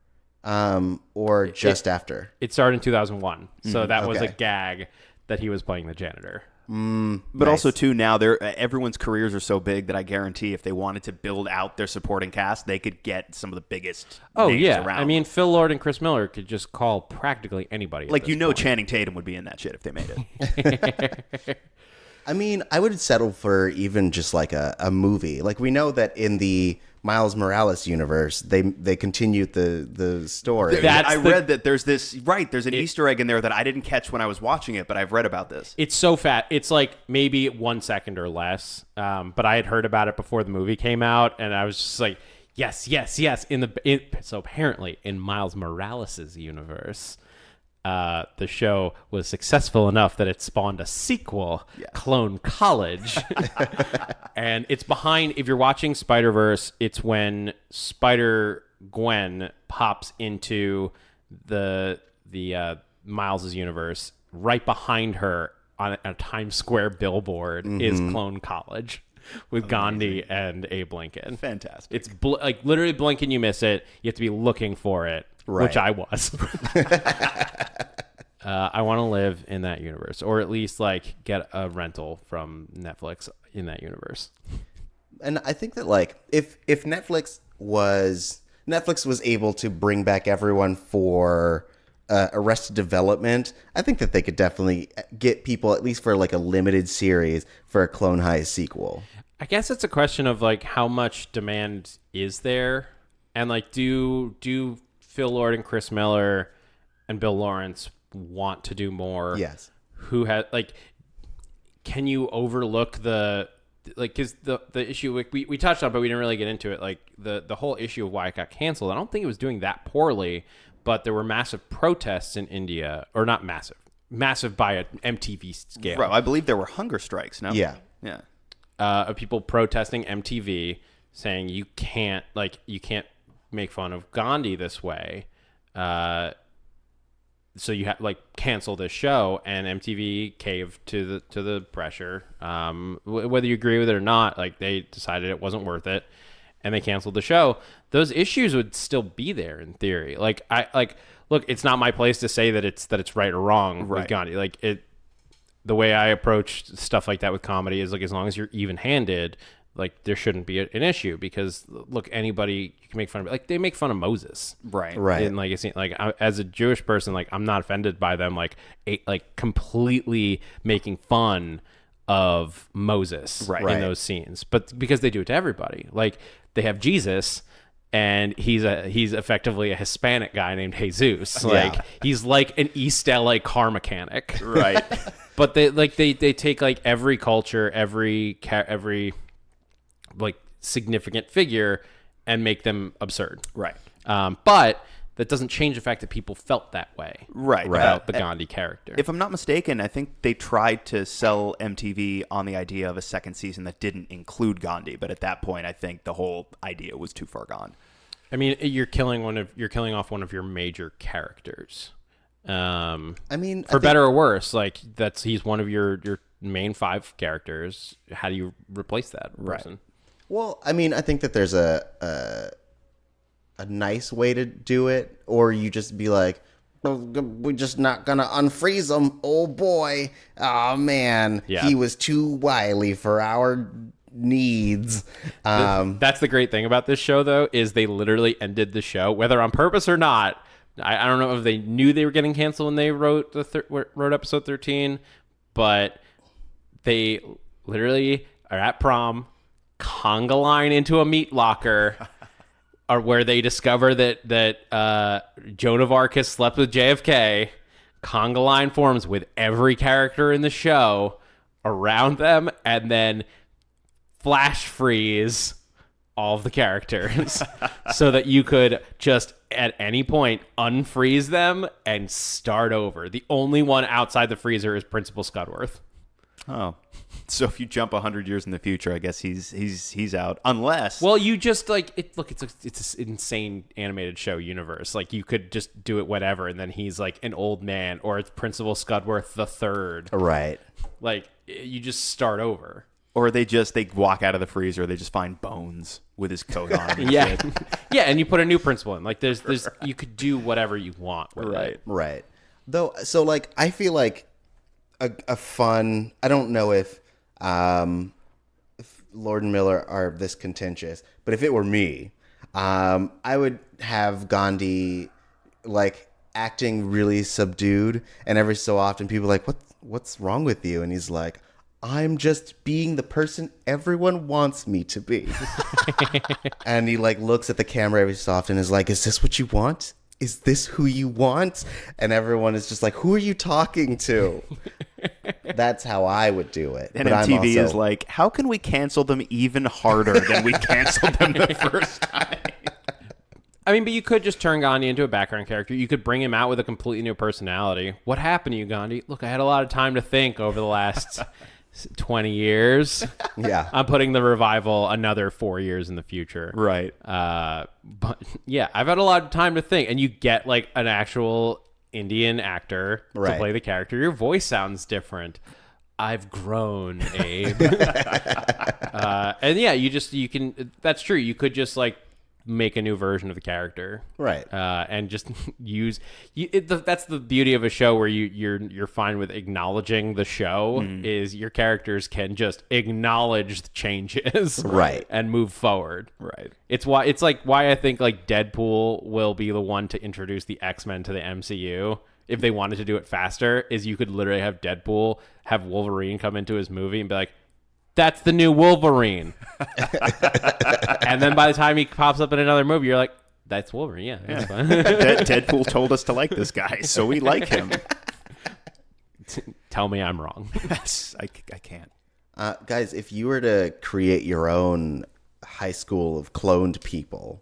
or just after. It started in 2001, so that was a okay. gag that he was playing the janitor. But also, too, now everyone's careers are so big that I guarantee if they wanted to build out their supporting cast, they could get some of the biggest names around. I mean, Phil Lord and Chris Miller could just call practically anybody. like, Channing Tatum would be in that shit if they made it. I mean, I would settle for even just like a movie. Like we know that in the Miles Morales universe, they continued the story. That- I read that there's an Easter egg in there that I didn't catch when I was watching it, but I've read about this. It's so fat. It's like maybe 1 second or less. But I had heard about it before the movie came out, and I was just like, yes. So apparently, in Miles Morales' universe, the show was successful enough that it spawned a sequel, Clone College. And it's behind, if you're watching Spider-Verse, it's when Spider-Gwen pops into the Miles' universe. Right behind her on a Times Square billboard is Clone College with Gandhi and Abe Lincoln. Fantastic. It's like literally blink and you miss it. You have to be looking for it, which Right. I was. I want to live in that universe, or at least like get a rental from Netflix in that universe. And I think that like if Netflix was able to bring back everyone for Arrested Development, I think that they could definitely get people at least for like a limited series for a Clone High sequel. I guess it's a question of like how much demand is there, and like do Phil Lord and Chris Miller and Bill Lawrence want to do more? Yes. Who has like? Can you overlook the like? Because the issue we touched on, but we didn't really get into it. Like the whole issue of why it got canceled. I don't think it was doing that poorly, but there were massive protests in India, or not massive by an MTV scale. Bro, I believe there were hunger strikes, no? Yeah. Yeah. Of people protesting MTV, saying you can't make fun of Gandhi this way. So you have like cancel this show, and MTV caved to the pressure. Whether you agree with it or not, like they decided it wasn't worth it, and they canceled the show. Those issues would still be there in theory. Look, it's not my place to say that it's right or wrong with Gandhi. The way I approach stuff like that with comedy is like as long as you're even-handed, like there shouldn't be an issue because look, anybody you can make fun of. Like they make fun of Moses, Right. And like it seems like as a Jewish person, like I'm not offended by them like completely making fun of Moses in those scenes, but because they do it to everybody. Like they have Jesus. And he's effectively a Hispanic guy named Jesus. Like he's like an East LA car mechanic, Right. But they take like every culture, every like significant figure, and make them absurd, Right. But that doesn't change the fact that people felt that way, Right. about the Gandhi character. If I'm not mistaken, I think they tried to sell MTV on the idea of a second season that didn't include Gandhi, but at that point, I think the whole idea was too far gone. I mean, you're killing off one of your major characters. I mean, for better or worse, like he's one of your main 5 characters. How do you replace that person? Well, I mean, I think that there's a nice way to do it, or you just be like, we're just not gonna unfreeze him. Oh boy, oh man, he was too wily for our needs. That's the great thing about this show, though, is they literally ended the show, whether on purpose or not. I don't know if they knew they were getting canceled when they wrote wrote episode 13, but they literally are at prom, conga line into a meat locker. Or where they discover that Joan of Arc has slept with JFK. Conga line forms with every character in the show around them, and then flash freeze all of the characters so that you could just at any point unfreeze them and start over. The only one outside the freezer is Principal Scudworth. Oh. So if you jump 100 years in the future, I guess he's out. Unless, well, you just like it. Look, it's an insane animated show universe. Like you could just do it whatever, and then he's like an old man, or it's Principal Scudworth the Third. Right. Like you just start over. or they walk out of the freezer, they just find bones with his coat on. And Yeah, shit. yeah, and you put a new principal in. Like there's you could do whatever you want with it. Right. Though, so like I feel like a fun. I don't know if Lord and Miller are this contentious, but if it were me, I would have Gandhi like acting really subdued, and every so often people are like, what's wrong with you? And he's like, I'm just being the person everyone wants me to be. And he like looks at the camera every so often and is like, is this what you want? Is this who you want? And everyone is just like, who are you talking to? That's how I would do it. And but MTV I'm also, is like, how can we cancel them even harder than we canceled them the first time? I mean, but you could just turn Gandhi into a background character. You could bring him out with a completely new personality. What happened to you, Gandhi? Look, I had a lot of time to think over the last 20 years. Yeah. I'm putting the revival another 4 years in the future. Right. But yeah, I've had a lot of time to think. And you get like an actual Indian actor to Right. play the character. Your voice sounds different. I've grown, Abe. And yeah, you can, that's true. You could just like make a new version of the character, Right. and just use that's the beauty of a show where you're fine with acknowledging the show. Is your characters can just acknowledge the changes, Right. and move forward. Right. It's why I think like Deadpool will be the one to introduce the X-Men to the MCU. If they wanted to do it faster, is you could literally have Deadpool have Wolverine come into his movie and be like, that's the new Wolverine. And then by the time he pops up in another movie, you're like, that's Wolverine. Yeah. That's fine. Deadpool told us to like this guy, so we like him. Tell me I'm wrong. I can't. Guys, if you were to create your own high school of cloned people,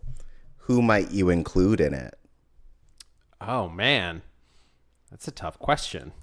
who might you include in it? Oh, man. That's a tough question.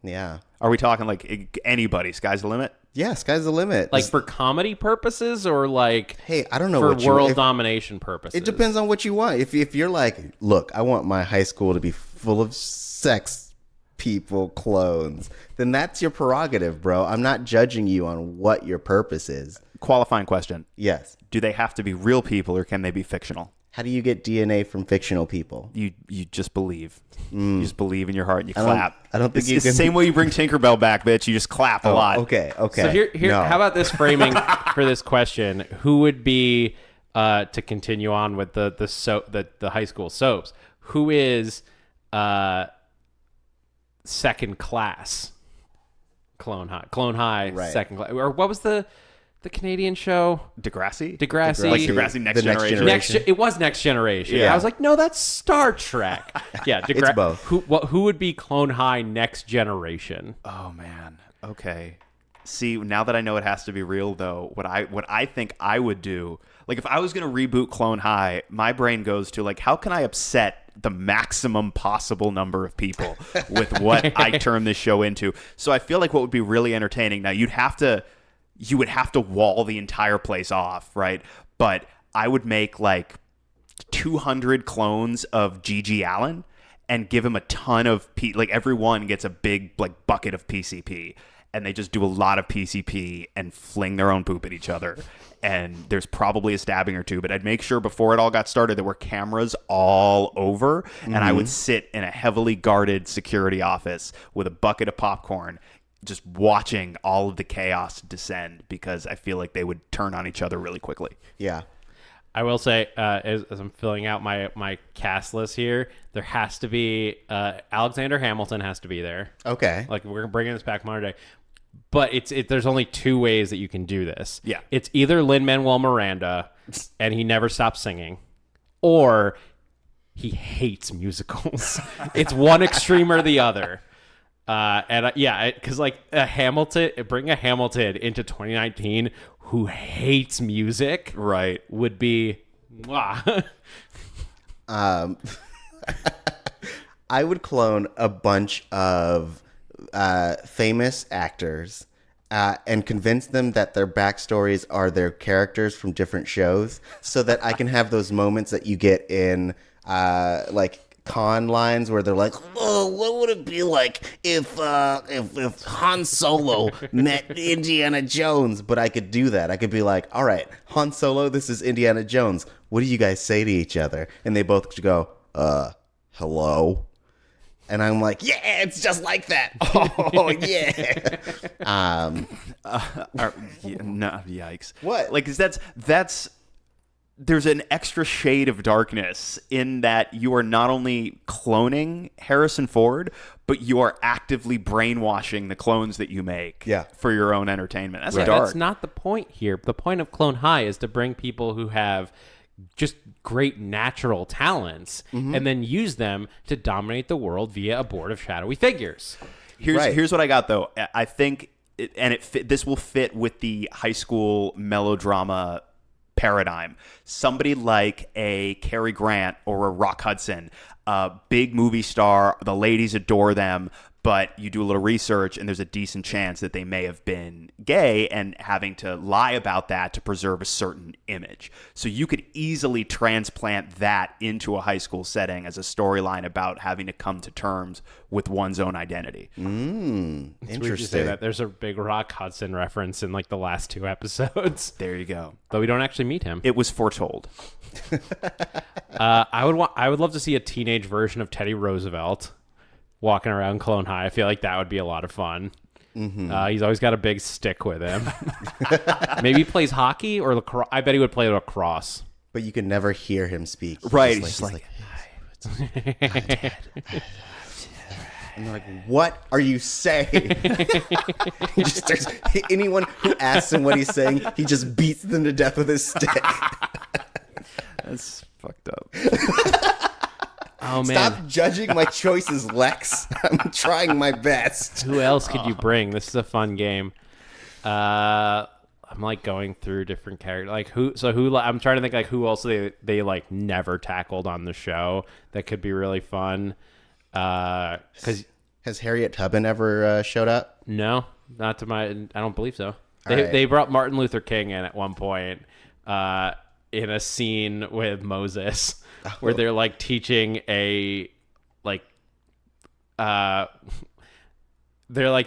Yeah. Are we talking like anybody? Sky's the limit? Yeah, sky's the limit. Like for comedy purposes or like Hey, I don't know for what you world if- domination purposes? It depends on what you want. If you're like, look, I want my high school to be full of sex people clones, then that's your prerogative, bro. I'm not judging you on what your purpose is. Qualifying question. Yes. Do they have to be real people or can they be fictional? How do you get DNA from fictional people? You just believe. You just believe in your heart and you clap. I don't think it's the same way you bring Tinkerbell back, bitch. You just clap a lot. Okay. So here, No. how about this framing for this question? Who would be to continue on with the high school soaps? Who is second class? Clone High, Right. second class. Or what was the Canadian show? Degrassi? Degrassi. Like Degrassi Next The Next Generation. It was Next Generation. Yeah. I was like, no, that's Star Trek. Yeah, It's both. Who would be Clone High Next Generation? Oh man. Okay. See, now that I know it has to be real, though, what I think I would do, like if I was going to reboot Clone High, my brain goes to like, how can I upset the maximum possible number of people with what I turn this show into? So I feel like what would be really entertaining. Now you would have to wall the entire place off, right? But I would make like 200 clones of Gigi Allen and give him a ton of like everyone gets a big like bucket of PCP. And they just do a lot of PCP and fling their own poop at each other. And there's probably a stabbing or two, but I'd make sure before it all got started there were cameras all over. And I would sit in a heavily guarded security office with a bucket of popcorn, just watching all of the chaos descend, because I feel like they would turn on each other really quickly. Yeah. I will say, as I'm filling out my cast list here, there has to be Alexander Hamilton has to be there. Okay. Like we're bringing this back modern day, but there's only two ways that you can do this. Yeah. It's either Lin-Manuel Miranda, and he never stops singing, or he hates musicals. It's one extreme or the other. Because like bring a Hamilton into 2019 who hates music, Right. would be mwah. I would clone a bunch of famous actors and convince them that their backstories are their characters from different shows, so that I can have those moments that you get in like con lines where they're like, "Oh, what would it be like if Han Solo met Indiana Jones?" But I could do that. I could be like, "All right, Han Solo, this is Indiana Jones. What do you guys say to each other?" And they both go, hello." And I'm like, "Yeah, it's just like that." Oh yeah. No, yikes. What? Like, 'cause that's there's an extra shade of darkness in that you are not only cloning Harrison Ford, but you are actively brainwashing the clones that you make for your own entertainment. That's dark. That's not the point here. The point of Clone High is to bring people who have just great natural talents and then use them to dominate the world via a board of shadowy figures. Here's what I got, though. I think, this will fit with the high school melodrama paradigm. Somebody like a Cary Grant or a Rock Hudson, a big movie star, the ladies adore them, but you do a little research and there's a decent chance that they may have been gay and having to lie about that to preserve a certain image. So you could easily transplant that into a high school setting as a storyline about having to come to terms with one's own identity. Interesting. You say that. There's a big Rock Hudson reference in like the last 2 episodes. There you go. Though we don't actually meet him. It was foretold. I would love to see a teenage version of Teddy Roosevelt walking around Clone High. I feel like that would be a lot of fun. He's always got a big stick with him. Maybe he plays hockey or lacrosse. I bet he would play lacrosse. But you can never hear him speak. Right. He's like, and they're like, "What are you saying?" He just starts, anyone who asks him what he's saying, he just beats them to death with his stick. That's fucked up. Oh, man. Stop judging my choices, Lex. I'm trying my best. Who else could you bring? This is a fun game. I'm like going through different characters. Like who? I'm trying to think like who else they like never tackled on the show that could be really fun. Because has Harriet Tubman ever showed up? No, not to my. I don't believe so. Right. They brought Martin Luther King in at one point in a scene with Moses. Where they're like teaching they're like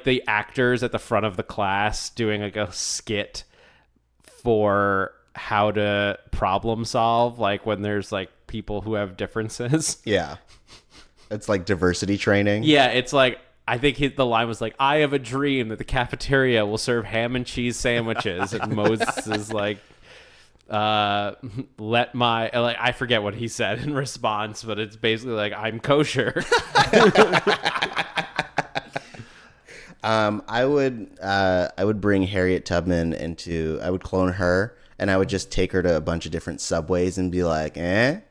the actors at the front of the class doing like a skit for how to problem solve, like when there's like people who have differences. Yeah. It's like diversity training. Yeah, it's like, I think the line was like, I have a dream that the cafeteria will serve ham and cheese sandwiches. And Moses is like, let my, like, I forget what he said in response, but it's basically like, I'm kosher. I would bring Harriet Tubman I would clone her, and I would just take her to a bunch of different subways and be like, and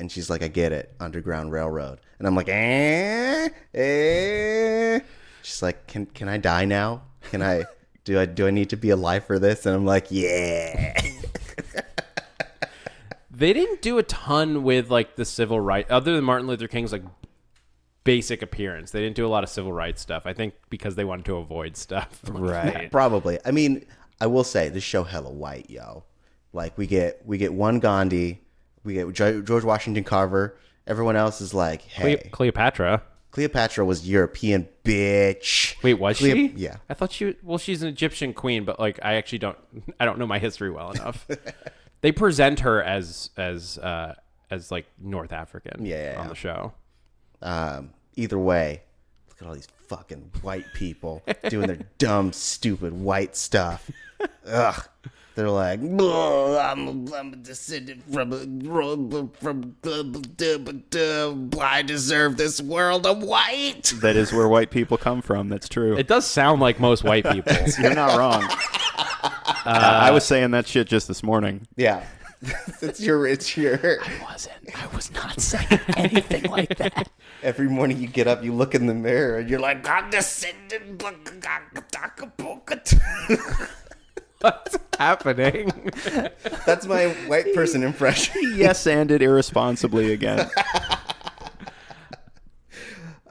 she's like, I get it, Underground Railroad. And I'm like, She's like, can I die now? Do I need to be alive for this? And I'm like, yeah. They didn't do a ton with like the civil rights, other than Martin Luther King's like basic appearance. They didn't do a lot of civil rights stuff. I think because they wanted to avoid stuff. Right. Probably. I mean, I will say this show hella white, yo. Like we get one Gandhi, we get George Washington Carver. Everyone else is like, hey, Cleopatra. Cleopatra was European, bitch. Wait, was she? Yeah. I thought she's an Egyptian queen, but like I don't know my history well enough. They present her as like North African on the show. Either way, look at all these fucking white people doing their dumb, stupid white stuff. Ugh. They're like, I'm a descendant I deserve this world of white. That is where white people come from. That's true. It does sound like most white people. You're not wrong. I was saying that shit just this morning. Yeah. It's your. I was not saying anything like that. Every morning you get up, you look in the mirror, and you're like, I'm descendant. What's happening? That's my white person impression. Yes, and it irresponsibly again.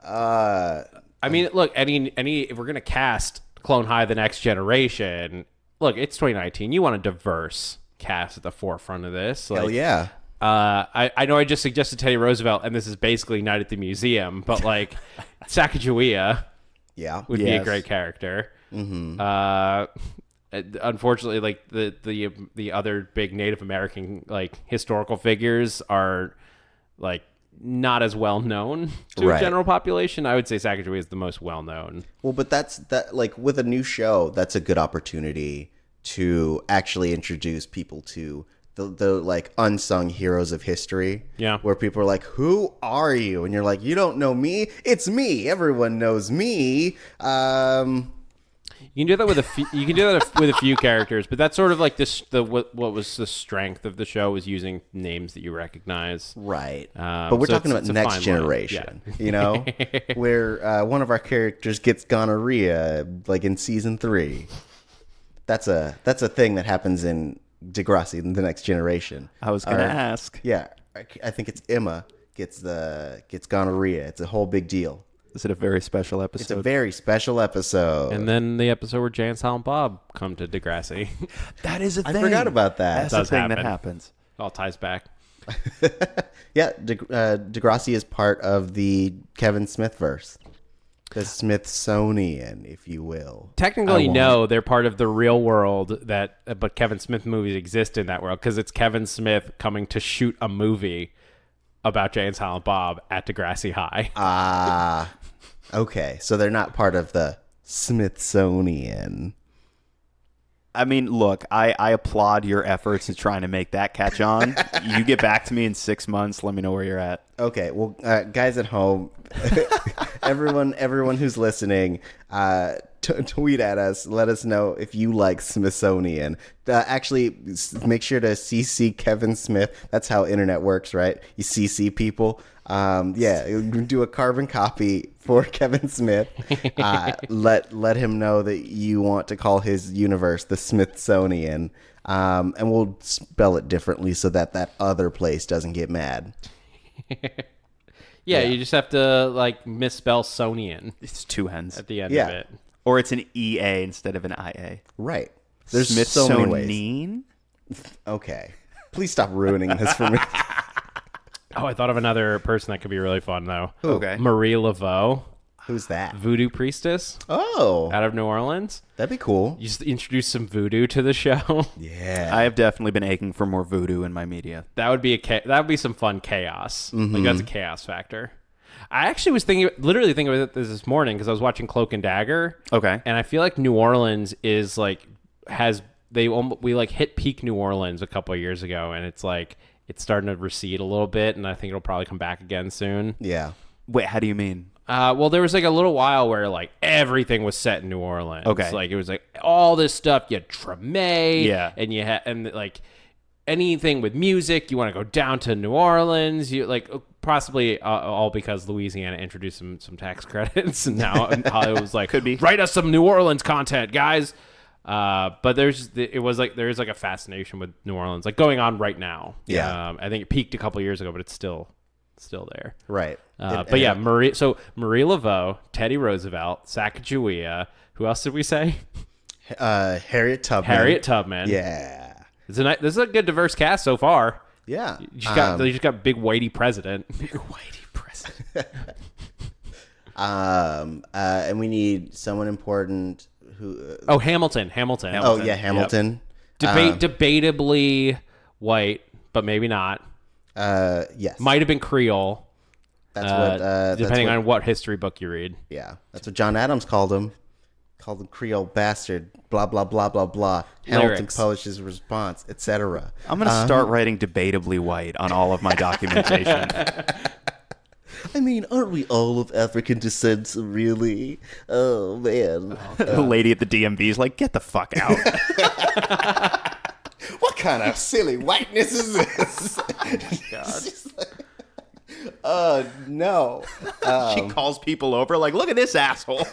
I mean, look, any if we're gonna cast Clone High the Next Generation, look, it's 2019. You want a diverse cast at the forefront of this. Like, Hell yeah. I know I just suggested Teddy Roosevelt, and this is basically Night at the Museum, but like Sacagawea would be a great character. Mm-hmm. Unfortunately, like the other big Native American like historical figures are like not as well known to a general population. I would say Sacagawea is the most well known. Well, but that like with a new show, that's a good opportunity to actually introduce people to the like unsung heroes of history. Yeah. Where people are like, who are you? And you're like, you don't know me? It's me. Everyone knows me. You can do that with a few. You can do that with a few characters, but that's sort of like this. What was the strength of the show was using names that you recognize, right? But we're talking about Next Generation, you know, where one of our characters gets gonorrhea, like in season 3. That's a thing that happens in Degrassi in the Next Generation. I was going to ask. Yeah, I think it's Emma gets gonorrhea. It's a whole big deal. Is it a very special episode? It's a very special episode. And then the episode where Jay and Silent Bob come to Degrassi. That is a thing. I forgot about that. That's a thing that happens. It all ties back. Yeah, Degrassi is part of the Kevin Smith verse. The Smithsonian, if you will. Technically, no, they're part of the real world, but Kevin Smith movies exist in that world because it's Kevin Smith coming to shoot a movie about Jay and Silent Bob at Degrassi High. Okay, so they're not part of the Smithsonian. I mean, look, I applaud your efforts in trying to make that catch on. You get back to me in 6 months. Let me know where you're at. Okay, well, guys at home, everyone who's listening, tweet at us. Let us know if you like Smithsonian. Actually, make sure to CC Kevin Smith. That's how internet works, right? You CC people. Do a carbon copy for Kevin Smith. Let him know that you want to call his universe the Smithsonian, and we'll spell it differently so that other place doesn't get mad. Yeah, you just have to like misspell Sonian. It's 2 N's at the end of it, or it's an EA instead of an IA. Right. There's so many ways. Okay, please stop ruining this for me. Oh, I thought of another person that could be really fun, though. Okay. Marie Laveau. Who's that? Voodoo priestess Oh, out of New Orleans. that'd be cool. You just introduce some voodoo to the show. Yeah. I have definitely been aching for more voodoo in my media. That would be some fun chaos. Like that's a chaos factor. I actually was literally thinking about this morning because I was watching Cloak and Dagger. Okay. And I feel like New Orleans is like we like hit peak New Orleans a couple of years ago, and it's like it's starting to recede a little bit, and I think it'll probably come back again soon. Yeah. Wait, how do you mean? Well, there was like a little while where like everything was set in New Orleans. Okay. Like it was like all this stuff. You had Treme. Yeah. And you had like anything with music, you want to go down to New Orleans. You like possibly all because Louisiana introduced some tax credits, and now Hollywood was like, Could be. write us some New Orleans content, guys. But there's like a fascination with New Orleans like going on right now. Yeah. I think it peaked a couple of years ago, but it's still there. Right. But yeah, Marie Laveau, Teddy Roosevelt, Sacagawea. Who else did we say? Harriet Tubman. Harriet Tubman. Yeah. This is a good diverse cast so far. Yeah. You just got big whitey president. Big whitey president. And we need someone important who. Hamilton. Oh yeah, Hamilton. Debatably white, but maybe not. Yes. Might have been Creole. That's depending what, on what history book you read. Yeah, that's what John Adams called him. Called him Creole bastard. Blah blah blah blah blah. Hamilton Lyrics. published his response, etc. I'm going to start writing debatably white on all of my documentation. I mean, aren't we all of African descent, really? Oh man. The lady at the DMV is like, get the fuck out. What kind of silly whiteness is this? No. She calls people over like, look at this asshole.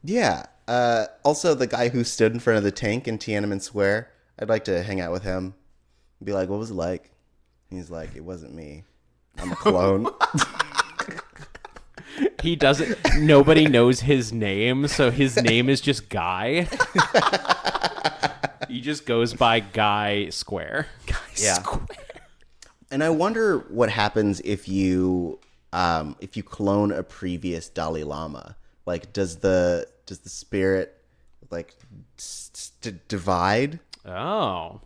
Yeah. Also, the guy who stood in front of the tank in Tiananmen Square, I'd like to hang out with him. Be like, what was it like? He's like, it wasn't me. I'm a clone. He doesn't. Nobody knows his name, so his name is just Guy. He just goes by Guy Square. Yeah. And I wonder what happens if you clone a previous Dalai Lama. Like, does the spirit like divide? Oh.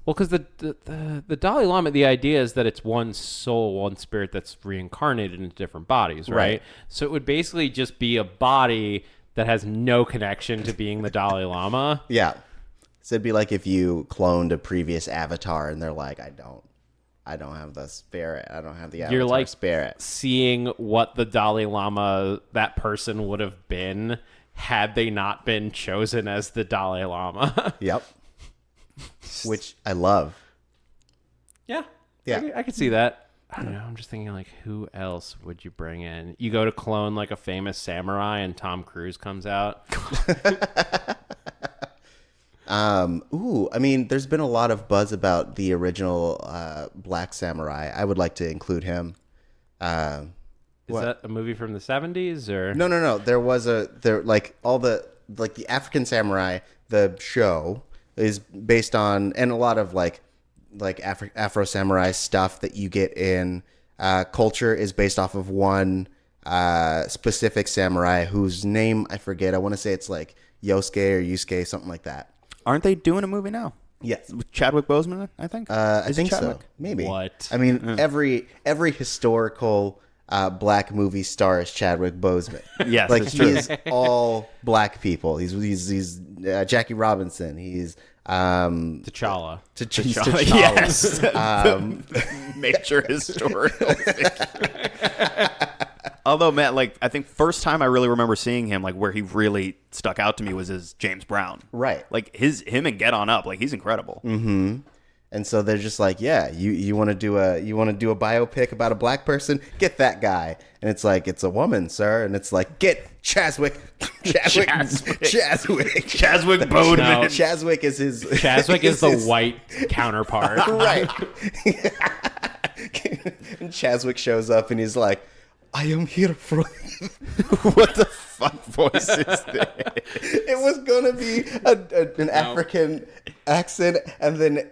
Well, because the Dalai Lama, the idea is that it's one soul, one spirit that's reincarnated into different bodies, right? So it would basically just be a body that has no connection to being the Dalai Lama. Yeah. So it'd be like if you cloned a previous avatar and they're like, I don't have the spirit. I don't have the avatar You're like spirit. seeing what the Dalai Lama, that person would have been had they not been chosen as the Dalai Lama. Yep. Which I love. Yeah. Yeah. I could see that. I don't know. I'm just thinking, like, who else would you bring in? You go to clone, like, a famous samurai and Tom Cruise comes out. I mean, there's been a lot of buzz about the original Black Samurai. I would like to include him. Is that a movie from the 70s or? No. There was the African Samurai, the show is based on, and a lot of like Afro Samurai stuff that you get in culture is based off of one specific samurai whose name I forget. I want to say it's like Yosuke or Yusuke, something like that. Aren't they doing a movie now? Yes. With Chadwick Boseman, I think? I think Chadwick? so. Maybe. What? I mean, every historical black movie stars Chadwick Boseman. Yes, like that's true. he's all black people. He's Jackie Robinson. He's T'Challa. T'Challa. Yes. Major historical figure. Although, Matt, like, I think first time I really remember seeing him, like, where he really stuck out to me was as James Brown. Right. Like, him and Get On Up, like, he's incredible. Mm-hmm. And so they're just like, yeah, you want to do a biopic about a black person? Get that guy. And it's like, it's a woman, sir. And it's like, get Chadwick Boseman. No. Chadwick is his. Chadwick is the white counterpart. Right. And Chadwick shows up and he's like, I am here for. What the fuck voice is this? It was gonna be an African accent, and then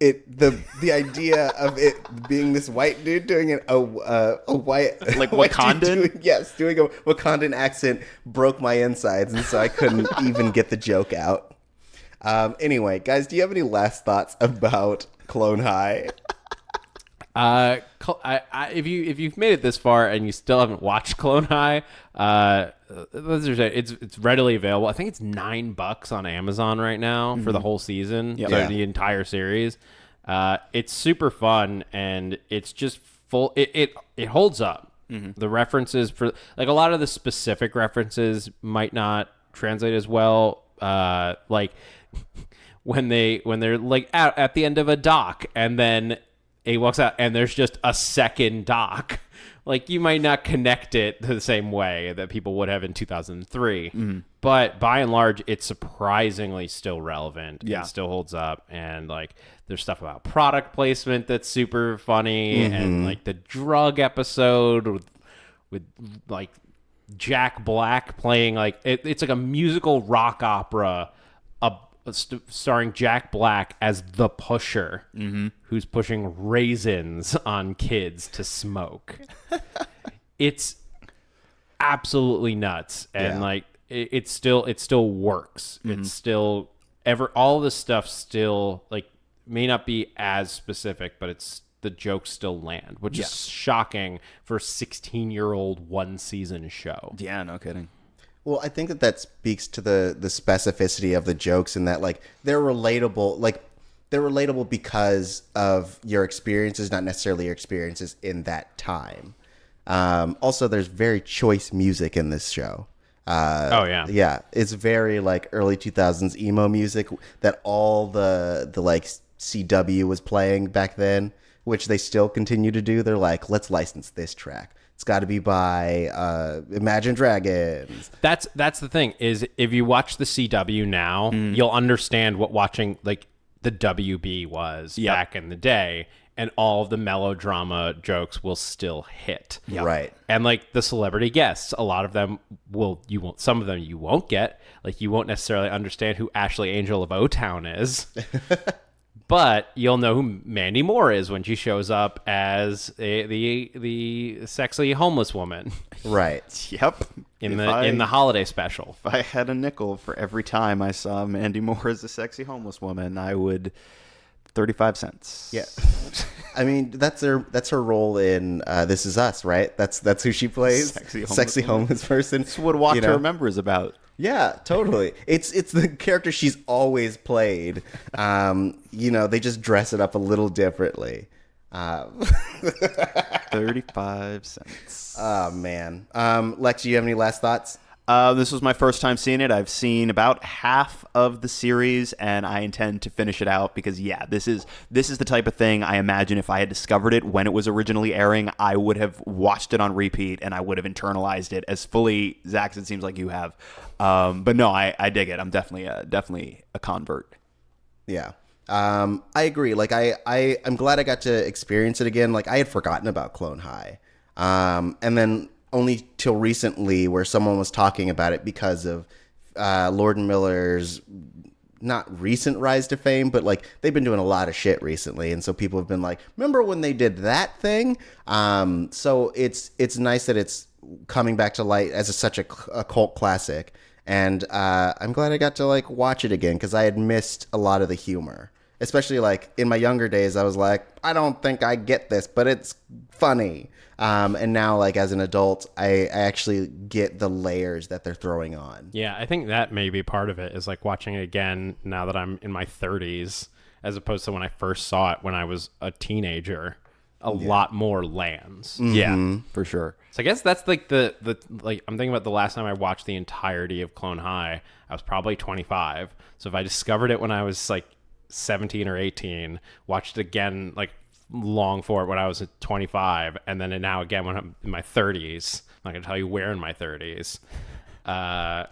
the idea of it being this white dude doing a white Like white Wakandan? dude doing a Wakandan accent broke my insides, and so I couldn't even get the joke out. Anyway, guys, do you have any last thoughts about Clone High? If you've made it this far and you still haven't watched Clone High, it's readily available. I think it's $9 on Amazon right now for the whole season, the entire series. It's super fun and it's just full. It holds up. The references for like a lot of the specific references might not translate as well. Like when they're like out at the end of a dock and then he walks out and there's just a second dock. Like you might not connect it the same way that people would have in 2003, but by and large, it's surprisingly still relevant. Yeah, it still holds up, and like there's stuff about product placement that's super funny, and like the drug episode with like Jack Black playing like it's like a musical rock opera. Starring Jack Black as the pusher, who's pushing raisins on kids to smoke. It's absolutely nuts, and like it still works. It's still all this stuff still like may not be as specific, but it's the jokes still land, which is shocking for a 16-year-old one-season show. Yeah, no kidding. Well, I think that speaks to the specificity of the jokes in that, like, they're relatable. Like, they're relatable because of your experiences, not necessarily your experiences in that time. Also, there's very choice music in this show. Yeah, it's very like early 2000s emo music that all the like CW was playing back then, which they still continue to do. They're like, let's license this track. It's got to be by Imagine Dragons. That's the thing is if you watch the CW now, you'll understand what watching like the WB was back in the day, and all of the melodrama jokes will still hit. Yep. Right. And like the celebrity guests, a lot of them some of them you won't get. Like you won't necessarily understand who Ashley Angel of O-Town is. But you'll know who Mandy Moore is when she shows up as the sexy homeless woman. Right. Yep. In the holiday special. If I had a nickel for every time I saw Mandy Moore as a sexy homeless woman, I would 35 cents. Yeah. I mean, that's her role in This Is Us, right? That's who she plays. Sexy homeless person. That's what Walk to Remember is about. Yeah, totally. It's the character she's always played. They just dress it up a little differently. 35 cents. Oh, man. Lex, do you have any last thoughts? This was my first time seeing it. I've seen about half of the series, and I intend to finish it out because, this is the type of thing I imagine if I had discovered it when it was originally airing, I would have watched it on repeat, and I would have internalized it as fully, Zach, it seems like you have. But no, I dig it. I'm definitely a convert. Yeah. I agree. Like, I'm glad I got to experience it again. Like, I had forgotten about Clone High. And then only till recently where someone was talking about it because of Lord and Miller's not recent rise to fame, but like they've been doing a lot of shit recently, and so people have been like, remember when they did that thing? So it's nice that it's coming back to light as such a cult classic, and I'm glad I got to like watch it again because I had missed a lot of the humor. Especially like in my younger days, I was like, I don't think I get this, but it's funny. And now, like as an adult, I actually get the layers that they're throwing on. Yeah, I think that may be part of it is like watching it again now that I'm in my 30s, as opposed to when I first saw it when I was a teenager. A lot more lands. Mm-hmm. Yeah, for sure. So I guess that's like the like I'm thinking about the last time I watched the entirety of Clone High. I was probably 25. So if I discovered it when I was like 17 or 18, watched it again like long for it when I was 25, and then now again when I'm in my 30s. I'm not gonna tell you where in my 30s. Why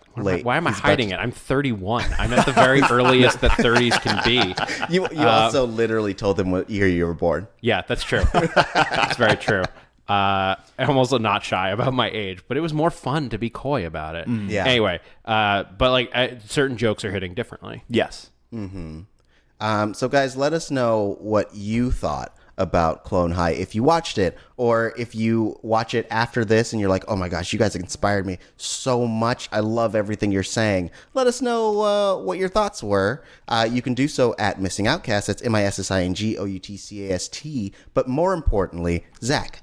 am I hiding it? I'm 31. I'm at the very earliest that 30s can be. You also literally told them what year you were born. Yeah, that's true. That's very true. I'm also not shy about my age, but it was more fun to be coy about it. Yeah. Anyway, but like certain jokes are hitting differently. Yes. So guys, let us know what you thought about Clone High if you watched it, or if you watch it after this and you're like, oh my gosh, you guys inspired me so much. I love everything you're saying. Let us know what your thoughts were. You can do so at Missing Outcast. That's MissingOutcast. But more importantly, Zach,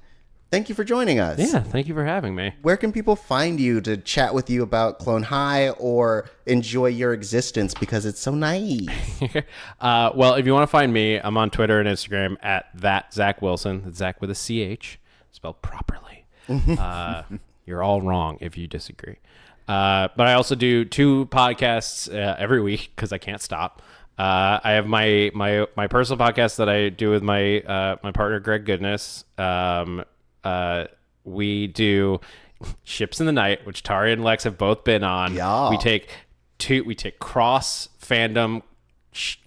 thank you for joining us. Yeah, thank you for having me. Where can people find you to chat with you about Clone High or enjoy your existence because it's so nice? Well, if you want to find me, I'm on Twitter and Instagram at that Zach Wilson. That's Zach with a CH, spelled properly. You're all wrong if you disagree. But I also do 2 podcasts every week because I can't stop. I have my personal podcast that I do with my partner Greg Goodness. We do Ships in the Night, which Tari and Lex have both been on. Yeah. We take cross fandom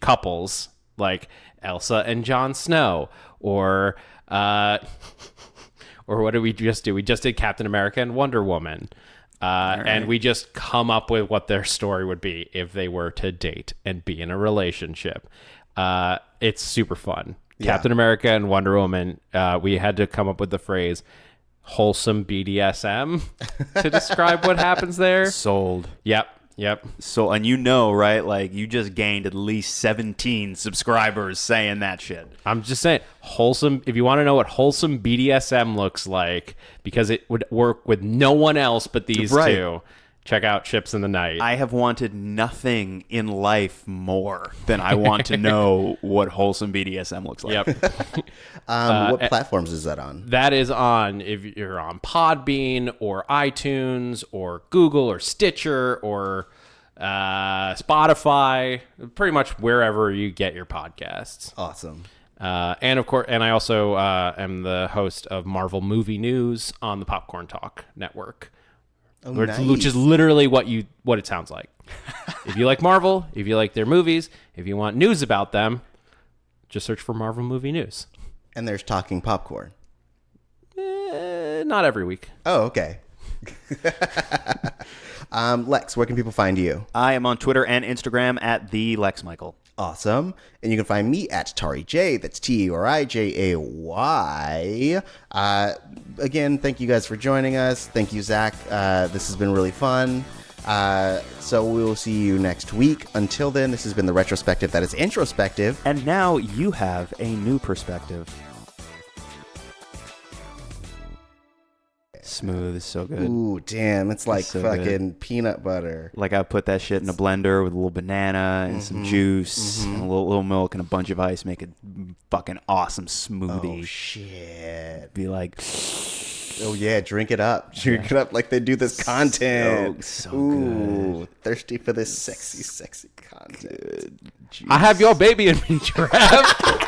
couples like Elsa and Jon Snow, or what did we just do? We just did Captain America and Wonder Woman. And we just come up with what their story would be if they were to date and be in a relationship. It's super fun. Yeah. Captain America and Wonder Woman, we had to come up with the phrase wholesome BDSM to describe what happens there. Sold. Yep. So, and right? Like, you just gained at least 17 subscribers saying that shit. I'm just saying, wholesome. If you want to know what wholesome BDSM looks like, because it would work with no one else but these two, check out Ships in the Night. I have wanted nothing in life more than I want to know what wholesome BDSM looks like. Yep. What platforms is that on? That is on, if you're on Podbean or iTunes or Google or Stitcher or Spotify, pretty much wherever you get your podcasts. Awesome. And of course, I also am the host of Marvel Movie News on the Popcorn Talk Network. Oh, nice. Which is literally what it sounds like. If you like Marvel, if you like their movies, if you want news about them, just search for Marvel Movie News. And there's Talking Popcorn. Not every week. Oh, okay. Lex, where can people find you? I am on Twitter and Instagram at the Lex Michael. Awesome. And you can find me at Tari J. That's TURIJAY. Again, thank you guys for joining us. Thank you, Zach. This has been really fun. So we will see you next week. Until then, this has been the retrospective that is introspective. And now you have a new perspective. Smooth, so good. Ooh, damn. It's like so fucking good. Peanut butter. Like, I put that shit in a blender with a little banana and some juice and a little milk and a bunch of ice. Make a fucking awesome smoothie. Oh, shit. Be like... Oh, yeah. Drink it up. Drink it up like they do this content. So Ooh, good. Thirsty for this sexy, sexy content. Good. I have your baby in me, Giraffe.